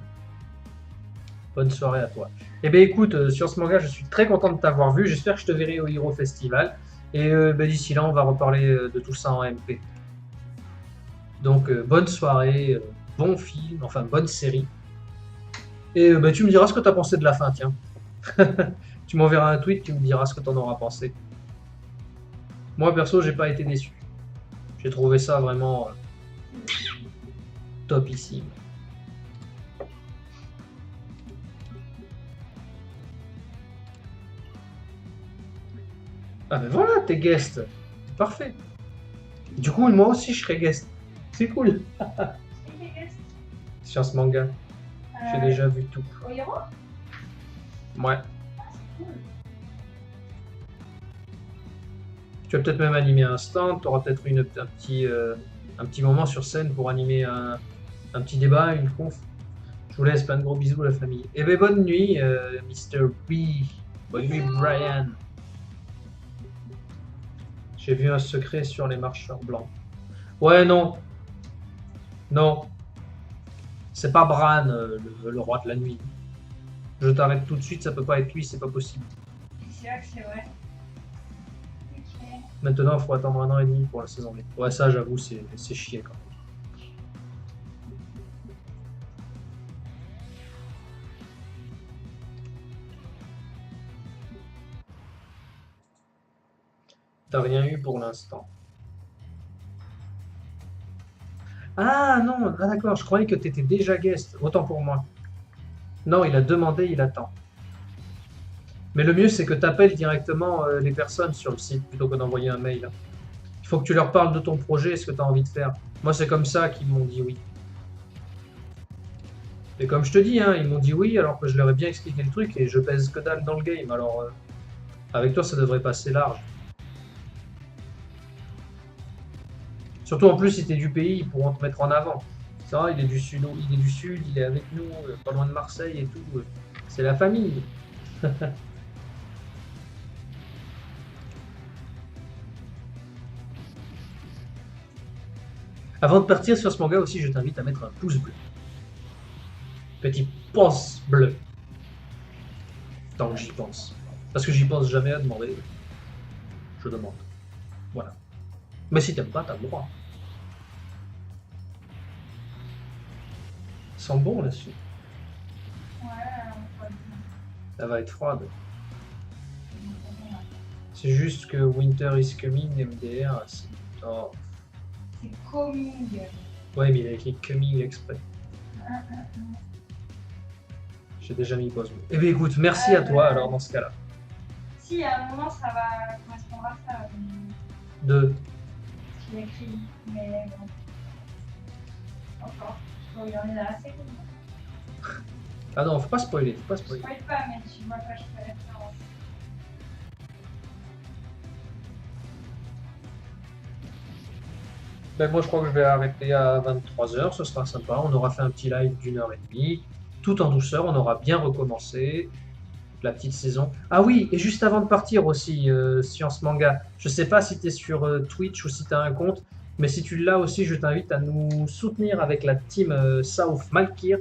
Bonne soirée à toi. Eh bien écoute, sur ce manga, je suis très content de t'avoir vu. J'espère que je te verrai au Hero Festival. Et d'ici là, on va reparler de tout ça en MP. Donc bonne soirée, bon film, enfin bonne série. Et tu me diras ce que tu as pensé de la fin, tiens. Tu m'enverras un tweet, tu me diras ce que tu en auras pensé. Moi perso, j'ai pas été déçu. J'ai trouvé ça vraiment topissime. Ah ben voilà, t'es guest. Parfait. Du coup, moi aussi, je serai guest. C'est cool. Sur ce manga, j'ai déjà vu tout. Au Hero? Ouais. Cool. Tu vas peut-être même animer un stand, tu auras peut-être un petit moment sur scène pour animer un petit débat, une conf. Je vous laisse, plein de gros bisous la famille. Et ben bonne nuit, Mr. B. Bonne nuit, Brian. J'ai vu un secret sur les marcheurs blancs. Ouais, non. Non. C'est pas Bran, le roi de la nuit. Je t'arrête tout de suite, ça peut pas être lui, c'est pas possible. C'est vrai que c'est vrai. Ok. Maintenant, il faut attendre 1 an et demi pour la saison 8. Ouais, ça, j'avoue, c'est chier quand même. T'as rien eu pour l'instant. Ah non, ah, d'accord, je croyais que t'étais déjà guest. Autant pour moi. Non, il a demandé, il attend. Mais le mieux, c'est que t'appelles directement les personnes sur le site plutôt que d'envoyer un mail. Il faut que tu leur parles de ton projet, ce que tu as envie de faire. Moi, c'est comme ça qu'ils m'ont dit oui. Et comme je te dis, hein, ils m'ont dit oui alors que je leur ai bien expliqué le truc et je pèse que dalle dans le game. Alors, avec toi, ça devrait passer large. Surtout en plus, si t'es du pays, ils pourront te mettre en avant. Ça, il est du sud, il est avec nous, pas loin de Marseille et tout. C'est la famille. Avant de partir sur ce manga aussi, je t'invite à mettre un pouce bleu. Petit pouce bleu. Tant que j'y pense. Parce que j'y pense jamais à demander. Je demande. Voilà. Mais si t'aimes pas, t'as le droit. Sent bon là-dessus. Ouais, Elle va être froide. C'est juste que Winter is Coming, MDR, c'est... Oh. c'est coming. Ouais, mais il a écrit Coming exprès. J'ai déjà mis pause. Eh bien écoute, merci à toi alors dans ce cas-là. Si, à un moment, ça va correspondre à ça. De... Ce qu'il écrit, mais bon. Encore. Bon, il en est assez. Ah non, faut pas spoiler, faut pas Je spoiler. spoil pas, mais tu vois pas, je fais référence. Ben moi je crois que je vais arrêter à 23h, ce sera sympa. On aura fait un petit live d'1 h 30, tout en douceur, on aura bien recommencé la petite saison. Ah oui, et juste avant de partir aussi, Science Manga, je sais pas si tu es sur Twitch ou si tu as un compte, Mais si tu l'as aussi, je t'invite à nous soutenir avec la team South Malkir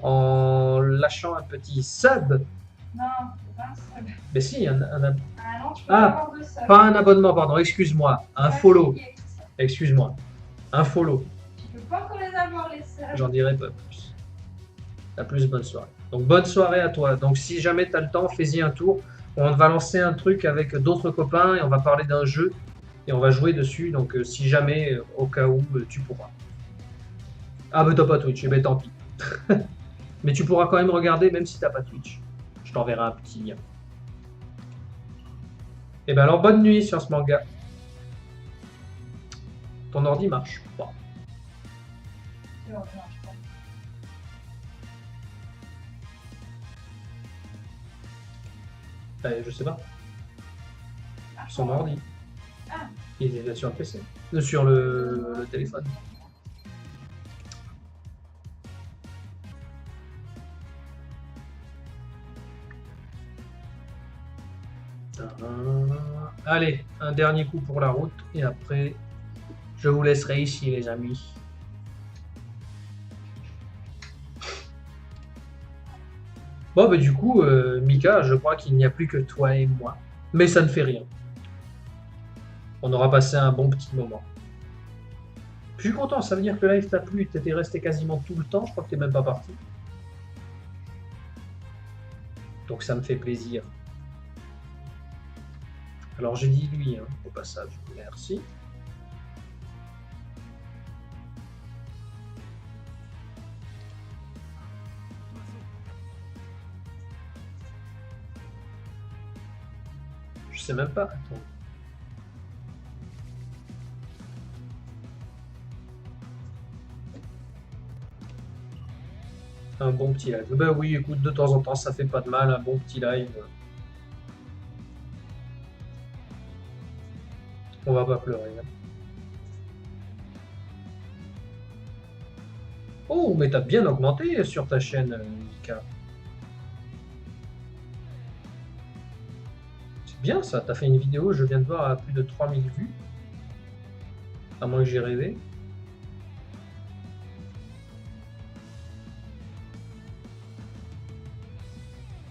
en lâchant un petit sub. Non, c'est pas un sub. Mais si, Ah non, tu peux Ah, pas avoir de sub. pas un abonnement, pardon, excuse-moi. Un Pas follow. cliquer avec ça. Excuse-moi. Un follow. Tu peux pas encore les avoir, les subs. J'en dirai pas plus. La plus bonne soirée. Donc bonne soirée à toi. Donc si jamais tu as le temps, fais-y un tour. On va lancer un truc avec d'autres copains et on va parler d'un jeu et on va jouer dessus. Donc si jamais, au cas où, tu pourras. Ah mais t'as pas Twitch, eh ben tant pis. Mais tu pourras quand même regarder même si t'as pas Twitch. Je t'enverrai un petit lien. Et ben alors bonne nuit sur ce manga. Ton ordi marche pas. C'est bon, ça marche pas. Je sais pas. Ah, Son ordi. Ah. Il est sur le PC. Sur le téléphone. Allez, un dernier coup pour la route et après je vous laisserai ici les amis. Bon bah du coup Mika, je crois qu'il n'y a plus que toi et moi. Mais ça ne fait rien. On aura passé un bon petit moment. Je suis content, ça veut dire que le live t'a plu, t'étais resté quasiment tout le temps, je crois que t'es même pas parti. Donc ça me fait plaisir. Alors j'ai dit lui, hein, au passage, merci. Je sais même pas, attends. Un bon petit live. Ben oui, écoute, de temps en temps, ça fait pas de mal, un bon petit live. On va pas pleurer. Hein. Oh, mais t'as bien augmenté sur ta chaîne, Mika. C'est bien ça, t'as fait une vidéo, je viens de voir, à plus de 3000 vues. À moins que j'ai rêvé.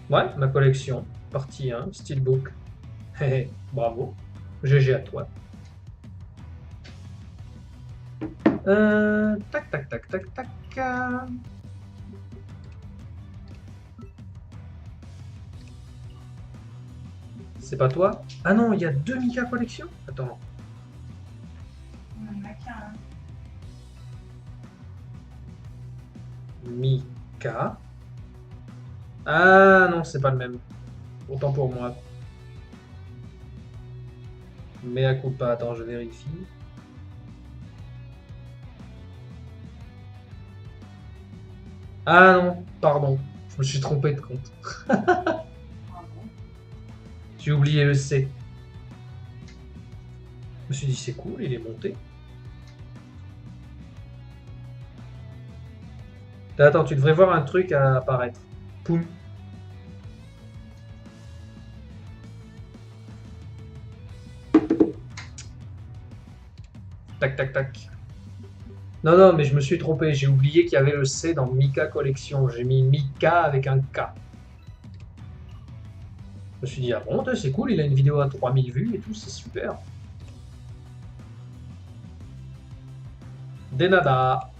Ouais, ma collection, partie 1, Steelbook. Bravo, GG à toi. Tac, tac, tac, tac, tac. C'est pas toi? Ah non, il y a 2 Mika collection? Attends. Il y en a qu'un. Mika. Ah non, c'est pas le même. Autant pour moi. Mea culpa, attends, je vérifie. Ah non, pardon, je me suis trompé de compte. J'ai oublié le C. Je me suis dit, c'est cool, il est monté. Attends, tu devrais voir un truc à apparaître. Poum. Tac, tac, tac. Non, non, mais je me suis trompé. J'ai oublié qu'il y avait le C dans Mika Collection. J'ai mis Mika avec un K. Je me suis dit, ah bon, c'est cool, il a une vidéo à 3000 vues et tout, c'est super. De nada.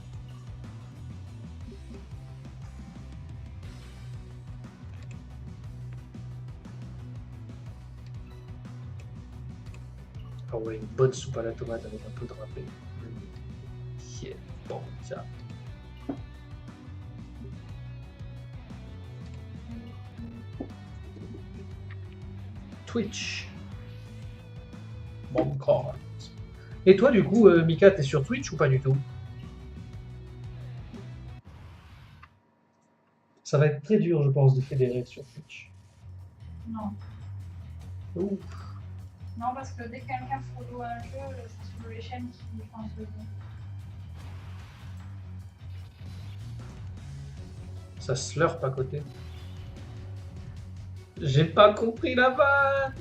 Ah ouais, une bonne soupe à la tomate avec un peu de râpé. Yeah. Bon, ça. Twitch. Bon, encore. Et toi, du coup, Mika, t'es sur Twitch ou pas du tout? Ça va être très dur, je pense, de fédérer sur Twitch. Non. Ouf. Non, parce que dès que quelqu'un follow un jeu, c'est sur les chaînes qui font ce jeu. Ça slurpe à côté. J'ai pas compris la vanne.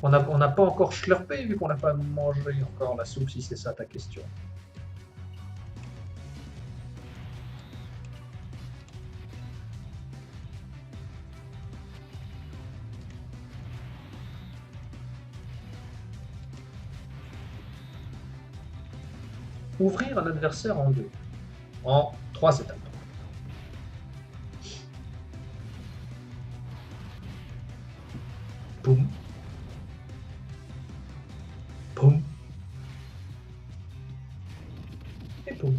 On n'a pas encore schlurpé vu qu'on n'a pas mangé encore la soupe, si c'est ça ta question. Ouvrir un adversaire en deux. En 3 étapes. Boum. Boum. Et boum.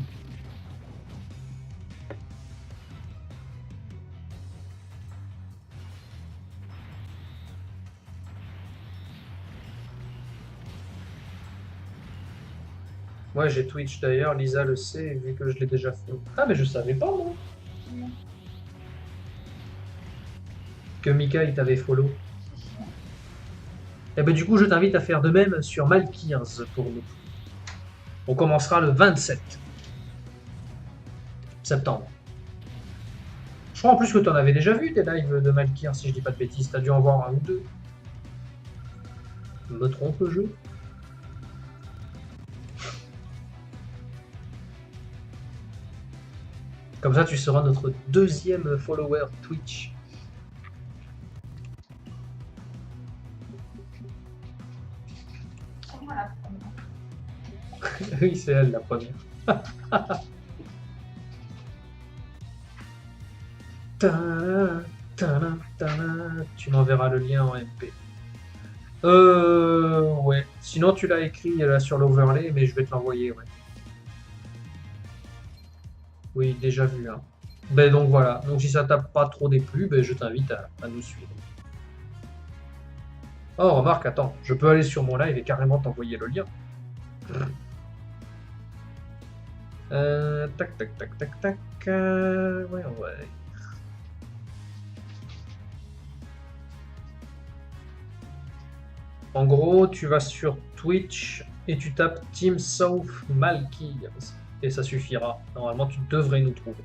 Moi j'ai Twitch d'ailleurs, Lisa le sait vu que je l'ai déjà fait. Ah mais je savais pas moi que Mika il t'avait follow. Et ben du coup je t'invite à faire de même sur Malkirs pour nous. On commencera le 27 septembre. Je crois en plus que tu en avais déjà vu des lives de Malkirs si je dis pas de bêtises, t'as dû en voir un ou deux. Me trompe-je? Comme ça, tu seras notre deuxième follower Twitch. C'est moi la première. Oui, c'est elle la première. Ta-da, ta-da, ta-da. Tu m'enverras le lien en MP. Ouais. Sinon, tu l'as écrit là sur l'overlay, mais je vais te l'envoyer, ouais. Oui, déjà vu, hein. Ben donc voilà. Donc si ça t'a pas trop déplu, ben je t'invite à nous suivre. Oh, remarque, attends, je peux aller sur mon live et carrément t'envoyer le lien. Tac, tac, tac, tac, tac. Ouais, ouais. En gros, tu vas sur Twitch et tu tapes Team South Malkirs et ça suffira. Normalement, tu devrais nous trouver.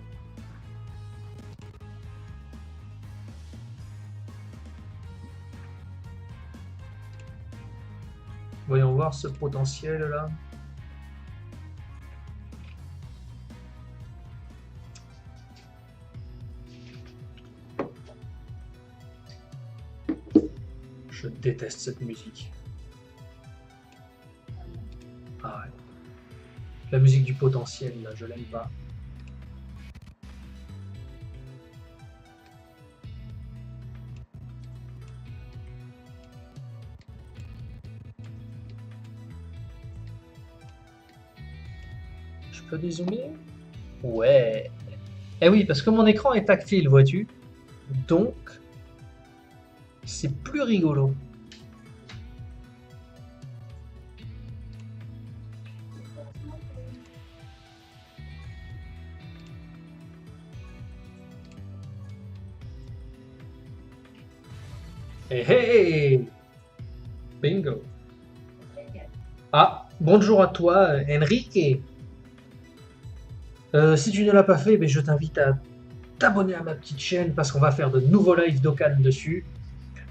Voyons voir ce potentiel là. Je déteste cette musique. Ah ouais. La musique du potentiel là, je l'aime pas. Je peux dézoomer? Ouais. Eh oui, parce que mon écran est tactile, vois-tu. Donc, c'est plus rigolo. Hey, hey! Bingo. Ah, bonjour à toi, Enrique. Si tu ne l'as pas fait, ben, je t'invite à t'abonner à ma petite chaîne parce qu'on va faire de nouveaux lives d'Okan dessus.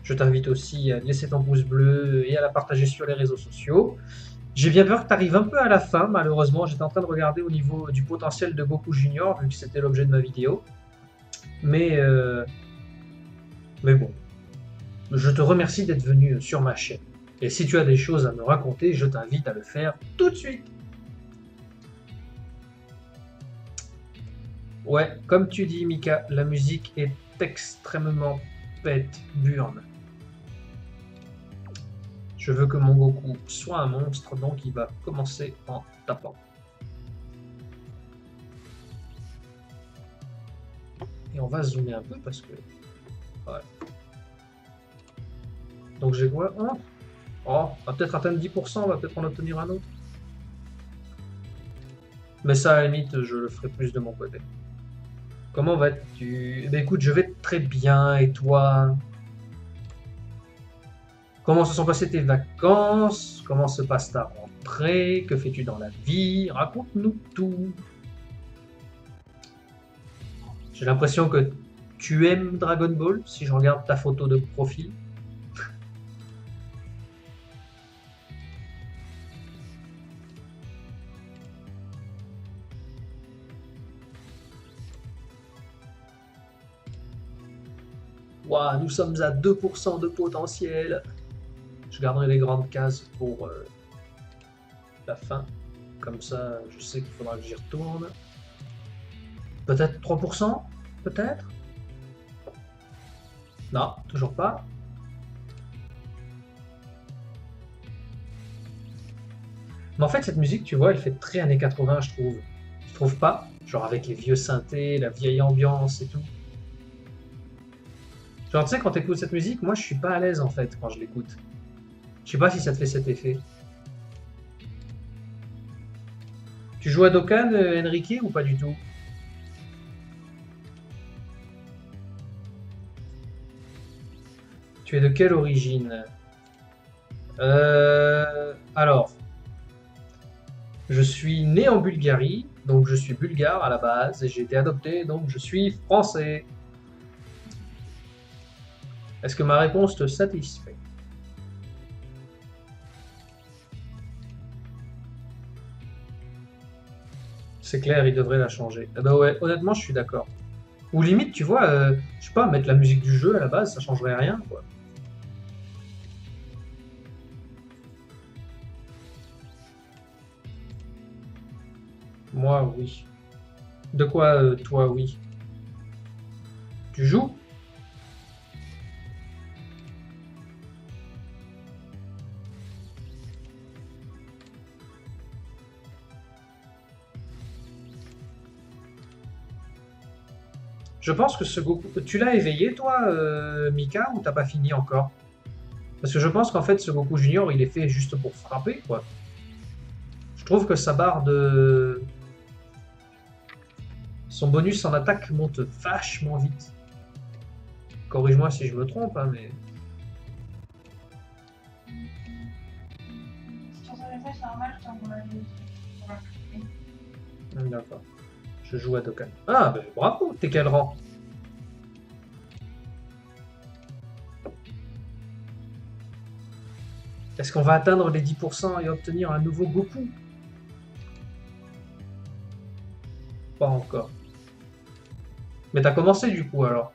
Je t'invite aussi à laisser ton pouce bleu et à la partager sur les réseaux sociaux. J'ai bien peur que tu arrives un peu à la fin, malheureusement. J'étais en train de regarder au niveau du potentiel de Goku Junior, vu que c'était l'objet de ma vidéo. Mais bon, je te remercie d'être venu sur ma chaîne. Et si tu as des choses à me raconter, je t'invite à le faire tout de suite. Ouais, comme tu dis, Mika, la musique est extrêmement pète burne. Je veux que mon Goku soit un monstre, donc il va commencer en tapant. Et on va zoomer un peu parce que... Ouais. Donc j'ai quoi? Oh, on va peut-être atteindre 10%, on va peut-être en obtenir un autre. Mais ça, à la limite, je le ferai plus de mon côté. Comment vas-tu? Eh bien, écoute, je vais très bien, et toi? Comment se sont passées tes vacances? Comment se passe ta rentrée? Que fais-tu dans la vie? Raconte-nous tout. J'ai l'impression que tu aimes Dragon Ball, si je regarde ta photo de profil. Waouh, nous sommes à 2% de potentiel. Je garderai les grandes cases pour la fin. Comme ça, je sais qu'il faudra que j'y retourne. Peut-être 3%? Peut-être? Non, toujours pas. Mais en fait, cette musique, tu vois, elle fait très années 80, je trouve. Tu trouves pas? Genre avec les vieux synthés, la vieille ambiance et tout. Genre, tu sais, quand t'écoutes cette musique, moi, je suis pas à l'aise, en fait, quand je l'écoute. Je sais pas si ça te fait cet effet. Tu joues à Dokkan, Enrique, ou pas du tout? Tu es de quelle origine? Alors, je suis né en Bulgarie, donc je suis bulgare à la base, et j'ai été adopté, donc je suis français. Est-ce que ma réponse te satisfait? C'est clair, il devrait la changer. Ah bah ouais, honnêtement, je suis d'accord. Ou limite, tu vois, je sais pas, mettre la musique du jeu à la base, ça changerait rien, quoi. Moi, oui. De quoi, toi, oui? Tu joues? Je pense que ce Goku... Tu l'as éveillé, toi, Mika, ou t'as pas fini encore? Parce que je pense qu'en fait, ce Goku Junior, il est fait juste pour frapper, quoi. Je trouve que sa barre de... Son bonus en attaque monte vachement vite. Corrige-moi si je me trompe, hein, mais... Si tu reçois un message normal, je t'envoie le. D'accord. Je joue à Dokkan. Ah, ben bravo, t'es quel rang? Est-ce qu'on va atteindre les 10% et obtenir un nouveau Goku? Pas encore. Mais t'as commencé du coup alors.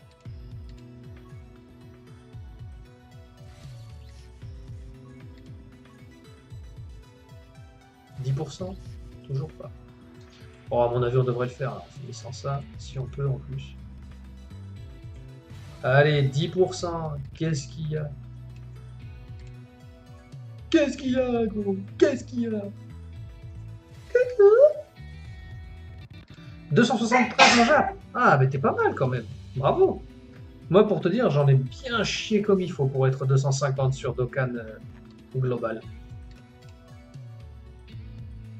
« 10%? Toujours pas. Bon, à mon avis, on devrait le faire, en finissant ça, si on peut en plus. Allez, 10%, qu'est-ce qu'il y a? Qu'est-ce qu'il y a, gros? Qu'est-ce qu'il y a? 273 en Jap. Ah, mais t'es pas mal quand même. Bravo. Moi, pour te dire, j'en ai bien chié comme il faut pour être 250 sur Dokkan global.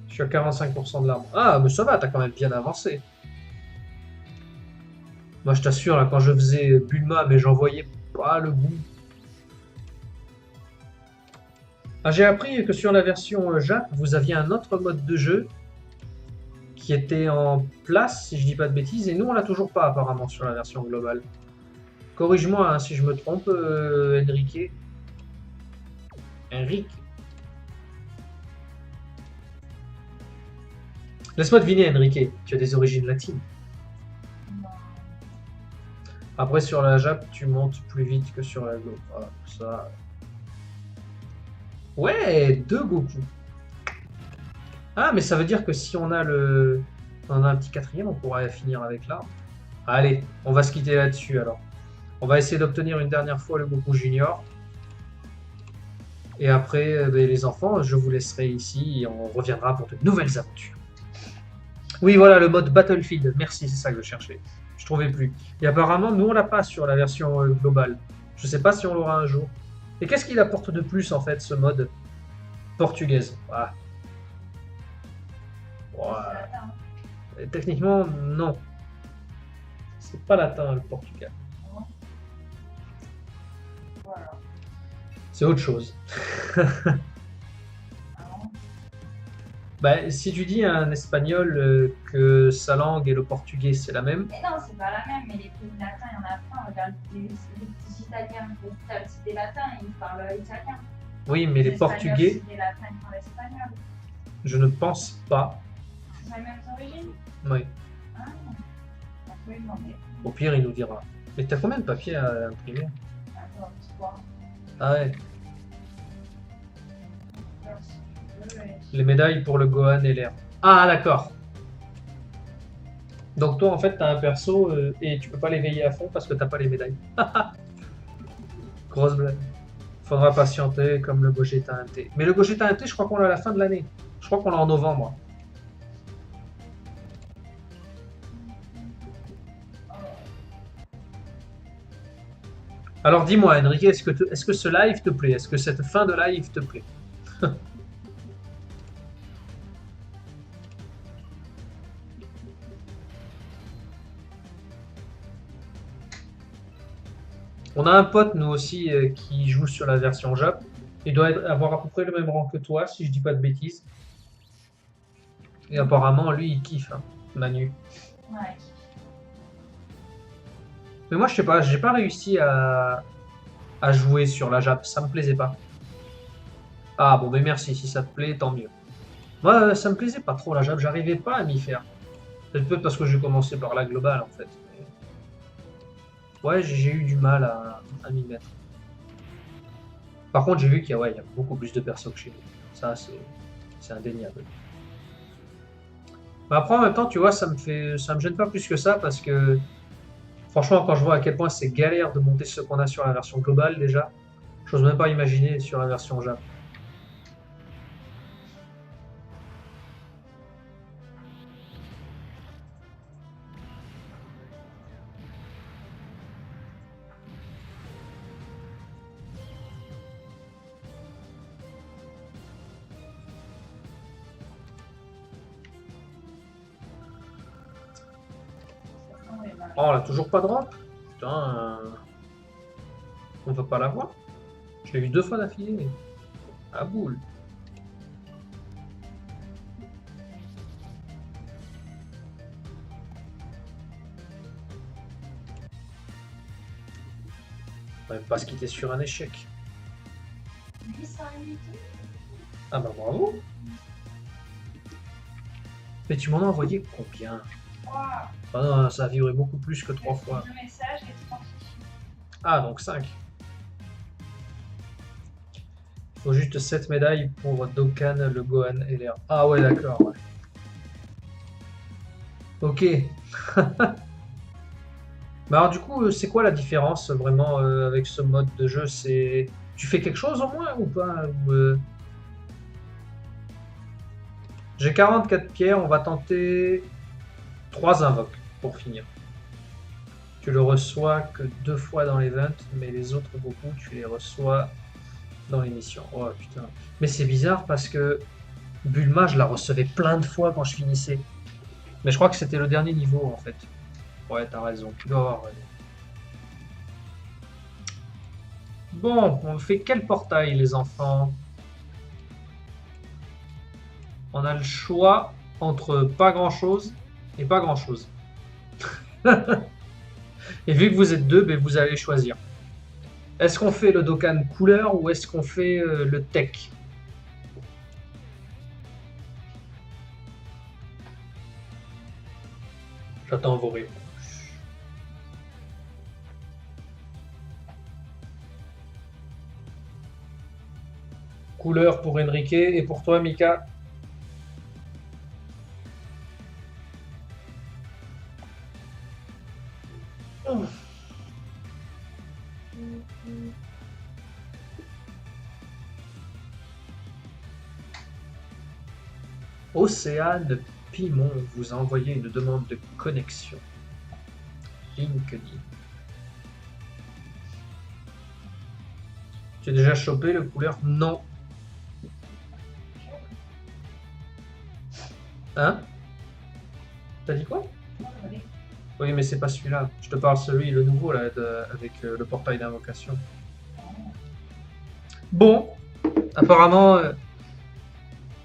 Je suis à 45% de l'arbre. Ah, mais ça va, t'as quand même bien avancé. Moi, je t'assure, là, quand je faisais Bulma, mais j'en voyais pas le bout. Ah, j'ai appris que sur la version Jap, vous aviez un autre mode de jeu qui était en place, si je dis pas de bêtises, et nous, on l'a toujours pas, apparemment, sur la version globale. Corrige-moi hein, si je me trompe, Enrique. Enrique. Laisse-moi deviner, Enrique. Tu as des origines latines. Après, sur la Jap, tu montes plus vite que sur la Go. Voilà, ça. Ouais, 2 Goku. Ah, mais ça veut dire que si on a le... On a un petit quatrième, on pourra finir avec l'arbre. Allez, on va se quitter là-dessus alors. On va essayer d'obtenir une dernière fois le Goku Junior. Et après, les enfants, je vous laisserai ici et on reviendra pour de nouvelles aventures. Oui, voilà, le mode Battlefield. Merci, c'est ça que je cherchais. Je trouvais plus. Et apparemment, nous, on l'a pas sur la version globale. Je sais pas si on l'aura un jour. Et qu'est-ce qu'il apporte de plus, en fait, ce mode portugaise? Ah. Ouais. Techniquement, non. C'est pas latin, le Portugal. Voilà. C'est autre chose. Bah, si tu dis à un espagnol que sa langue et le portugais c'est la même. Mais non, c'est pas la même, mais les pays latins, il y en a plein. Regarde les petits Italiens. C'est des latins, ils parlent italien. Oui, mais les portugais. C'est des latins, ils parlent espagnol. Je ne pense pas. C'est les mêmes origines? Oui. Ah, on peut lui demander. Au pire, il nous dira. Mais t'as combien de papiers à imprimer? Attends, 3. Ah ouais, Alors, si tu veux, les médailles pour le Gohan et l'air. Ah d'accord. Donc toi en fait t'as un perso et tu peux pas l'éveiller à fond parce que t'as pas les médailles. Grosse blague. Faudra patienter comme le Gogeta 1T. Mais le Gogeta 1T je crois qu'on l'a à la fin de l'année. Je crois qu'on l'a en novembre. Alors dis-moi Enrique, est-ce que ce live te plaît? Est-ce que cette fin de live te plaît? On a un pote, nous aussi, qui joue sur la version Jap. Il doit avoir à peu près le même rang que toi, si je dis pas de bêtises. Et apparemment, lui, il kiffe, hein, Manu. ouais. Mais moi, je sais pas, j'ai pas réussi à jouer sur la Jap, ça me plaisait pas. Ah bon, ben merci, si ça te plaît, tant mieux. Moi, ça me plaisait pas trop la Jap, j'arrivais pas à m'y faire. C'est peut-être parce que j'ai commencé par la globale, en fait. Ouais, j'ai eu du mal à m'y mettre. Par contre, j'ai vu qu'il y a, ouais, il y a beaucoup plus de persos que chez nous. Ça, c'est indéniable. Mais après, en même temps, tu vois, ça me gêne pas plus que ça parce que, franchement, quand je vois à quel point c'est galère de monter ce qu'on a sur la version globale déjà, j'ose même pas imaginer sur la version Jap. Non, mais bah, Oh, on a toujours pas de drop? Putain, on peut pas l'avoir? Je l'ai eu 2 fois d'affilée. Ah boule. On va même pas se quitter sur un échec. lui, ça lui dit. Ah bah bravo. Mais tu m'en as envoyé combien? Waouh, Ah non, ça a vibré beaucoup plus que 3 fois. le message est 30 fichiers. Ah, donc 5. Il faut juste 7 médailles pour Dokkan, le Gohan et l'air. Ah ouais, d'accord. Ouais. Ok. Bah alors du coup, c'est quoi la différence vraiment avec ce mode de jeu? C'est tu fais quelque chose au moins ou pas? J'ai 44 pierres, on va tenter 3 invoques pour finir. Tu le reçois que 2 fois dans l'event, mais les autres beaucoup, tu les reçois dans les missions. Oh putain. Mais c'est bizarre parce que Bulma, je la recevais plein de fois quand je finissais. Mais je crois que c'était le dernier niveau en fait. Ouais, t'as raison, tu dois avoir raison. Bon, on fait quel portail les enfants? On a le choix entre pas grand chose et pas grand chose. Et vu que vous êtes deux, ben vous allez choisir. Est-ce qu'on fait le Dokkan couleur ou est-ce qu'on fait le tech? J'attends vos réponses. Couleur pour Enrique et pour toi, Mika? Océane Pimon vous a envoyé une demande de connexion. LinkedIn. Tu as déjà chopé le couleur? Non. Hein? T'as dit quoi? Oui, mais c'est pas celui-là. Je te parle celui, le nouveau, là, avec le portail d'invocation. Bon, apparemment,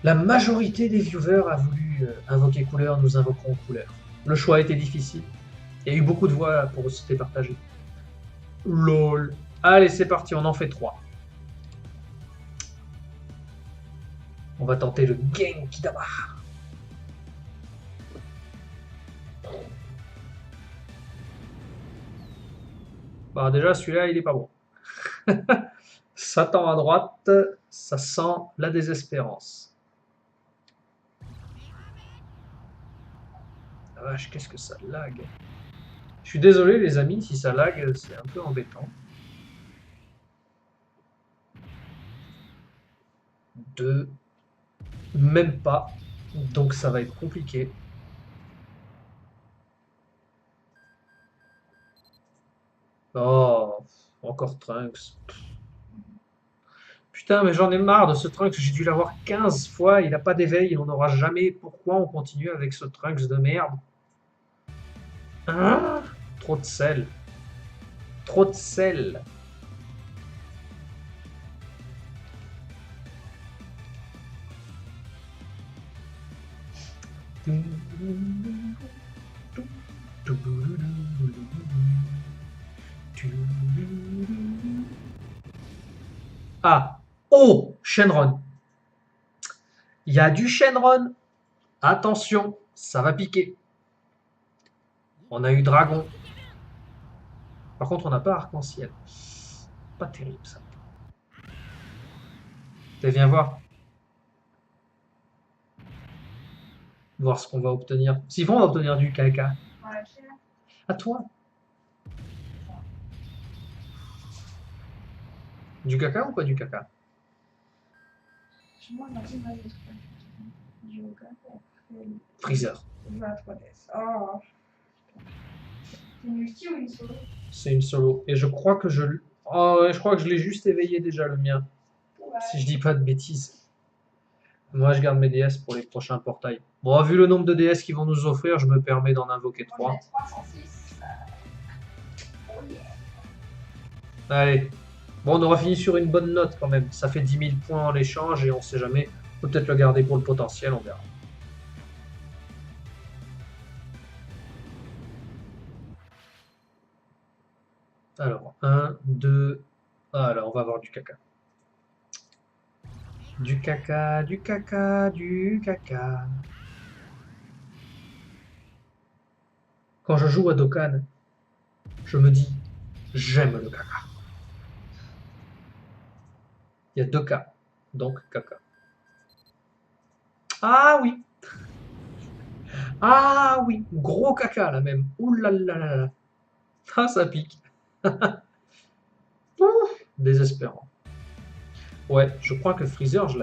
la majorité des viewers a voulu invoquer couleur, nous invoquerons couleur. Le choix a été difficile. Il y a eu beaucoup de voix pour se départager. LOL. Allez, c'est parti, on en fait 3. On va tenter le Genki Dama. Ah, déjà, celui-là, il est pas bon. Ça tend à droite, ça sent la désespérance. La vache, qu'est-ce que ça lag. Je suis désolé, les amis, si ça lag, c'est un peu embêtant. 2, même pas, donc ça va être compliqué. Oh, encore Trunks. Putain, mais j'en ai marre de ce Trunks, j'ai dû l'avoir 15 fois, il n'a pas d'éveil, il n'en aura jamais. Pourquoi on continue avec ce Trunks de merde? Hein? Trop de sel. Trop de sel. Ah, oh, Shenron. Il y a du Shenron. Attention, ça va piquer. On a eu Dragon. Par contre, on n'a pas Arc-en-Ciel. Pas terrible, ça. Viens voir. Voir ce qu'on va obtenir. Sinon, on va obtenir du caca. À toi. Du caca ou pas du caca? Freezer. Oh. C'est une multi ou une solo? C'est une solo. Et je crois que je... Oh, ouais, je crois que je l'ai juste éveillé déjà, le mien. Ouais. Si je dis pas de bêtises. Moi, je garde mes DS pour les prochains portails. Bon, vu le nombre de DS qu'ils vont nous offrir, je me permets d'en invoquer 3. 306. Oh yeah. Allez. Bon, on aura fini sur une bonne note quand même. Ça fait 10 000 points en échange et on sait jamais. On peut peut-être le garder pour le potentiel, on verra. Alors, 1, 2... Ah là, on va avoir du caca. Du caca, du caca, du caca. Quand je joue à Dokkan, je me dis, j'aime le caca. Il y a 2 cas, donc caca. Ah oui. Ah oui, gros caca là même. Ouh là là là là. Ah, ça pique. Désespérant. Ouais, je crois que Freezer, je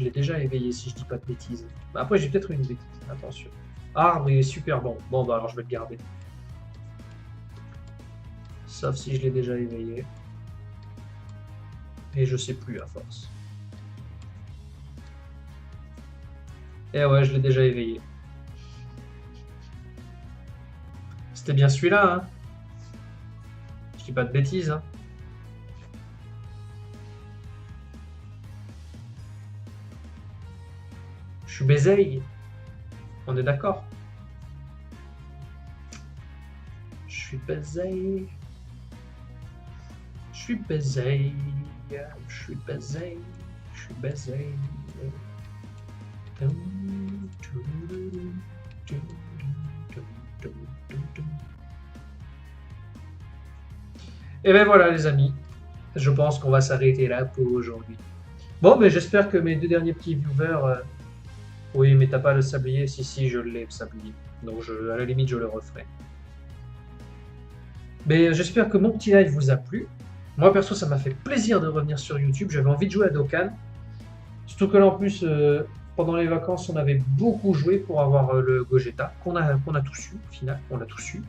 l'ai déjà éveillé si je dis pas de bêtises. Après, j'ai peut-être une bêtise, attention. Arbre, il est super bon. Bon, bah alors je vais le garder. Sauf si je l'ai déjà éveillé. Et je sais plus à force. Et ouais, je l'ai déjà éveillé. C'était bien celui-là, hein. Je dis pas de bêtises, hein. Je suis baiseille. On est d'accord? Je suis baiseille. Je suis baiseille. Je suis baiseille. Je suis baiseille. Et ben voilà les amis, je pense qu'on va s'arrêter là pour aujourd'hui. Bon, mais j'espère que mes 2 derniers petits viewers... Oui, mais t'as pas le sablier? Si, je l'ai le sablier. Donc à la limite, je le referai. Mais j'espère que mon petit live vous a plu. Moi perso, ça m'a fait plaisir de revenir sur YouTube. J'avais envie de jouer à Dokkan. Surtout que là, en plus, pendant les vacances, on avait beaucoup joué pour avoir le Gogeta, qu'on a tous eu, au final. On l'a tous eu.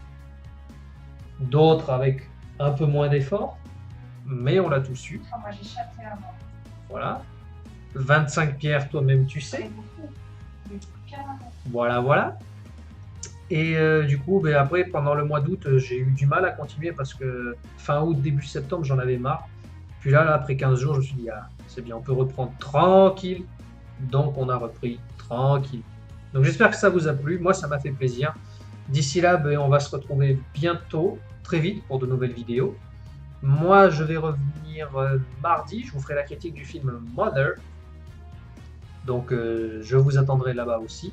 D'autres avec un peu moins d'efforts, mais on l'a tous eu. Oh, moi j'ai chaté avant. Voilà. 25 pierres, toi-même, tu sais. Voilà, voilà. Et du coup, ben, après, pendant le mois d'août, j'ai eu du mal à continuer parce que fin août, début septembre, j'en avais marre. Puis là, après 15 jours, je me suis dit, ah, c'est bien, on peut reprendre tranquille. Donc, on a repris tranquille. Donc, j'espère que ça vous a plu. Moi, ça m'a fait plaisir. D'ici là, ben, on va se retrouver bientôt, très vite, pour de nouvelles vidéos. Moi, je vais revenir mardi. Je vous ferai la critique du film Mother. Donc, je vous attendrai là-bas aussi.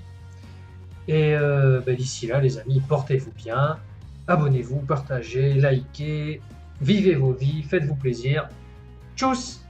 Et ben, d'ici là, les amis, portez-vous bien. Abonnez-vous, partagez, likez. vivez vos vies, faites-vous plaisir. Tchuss!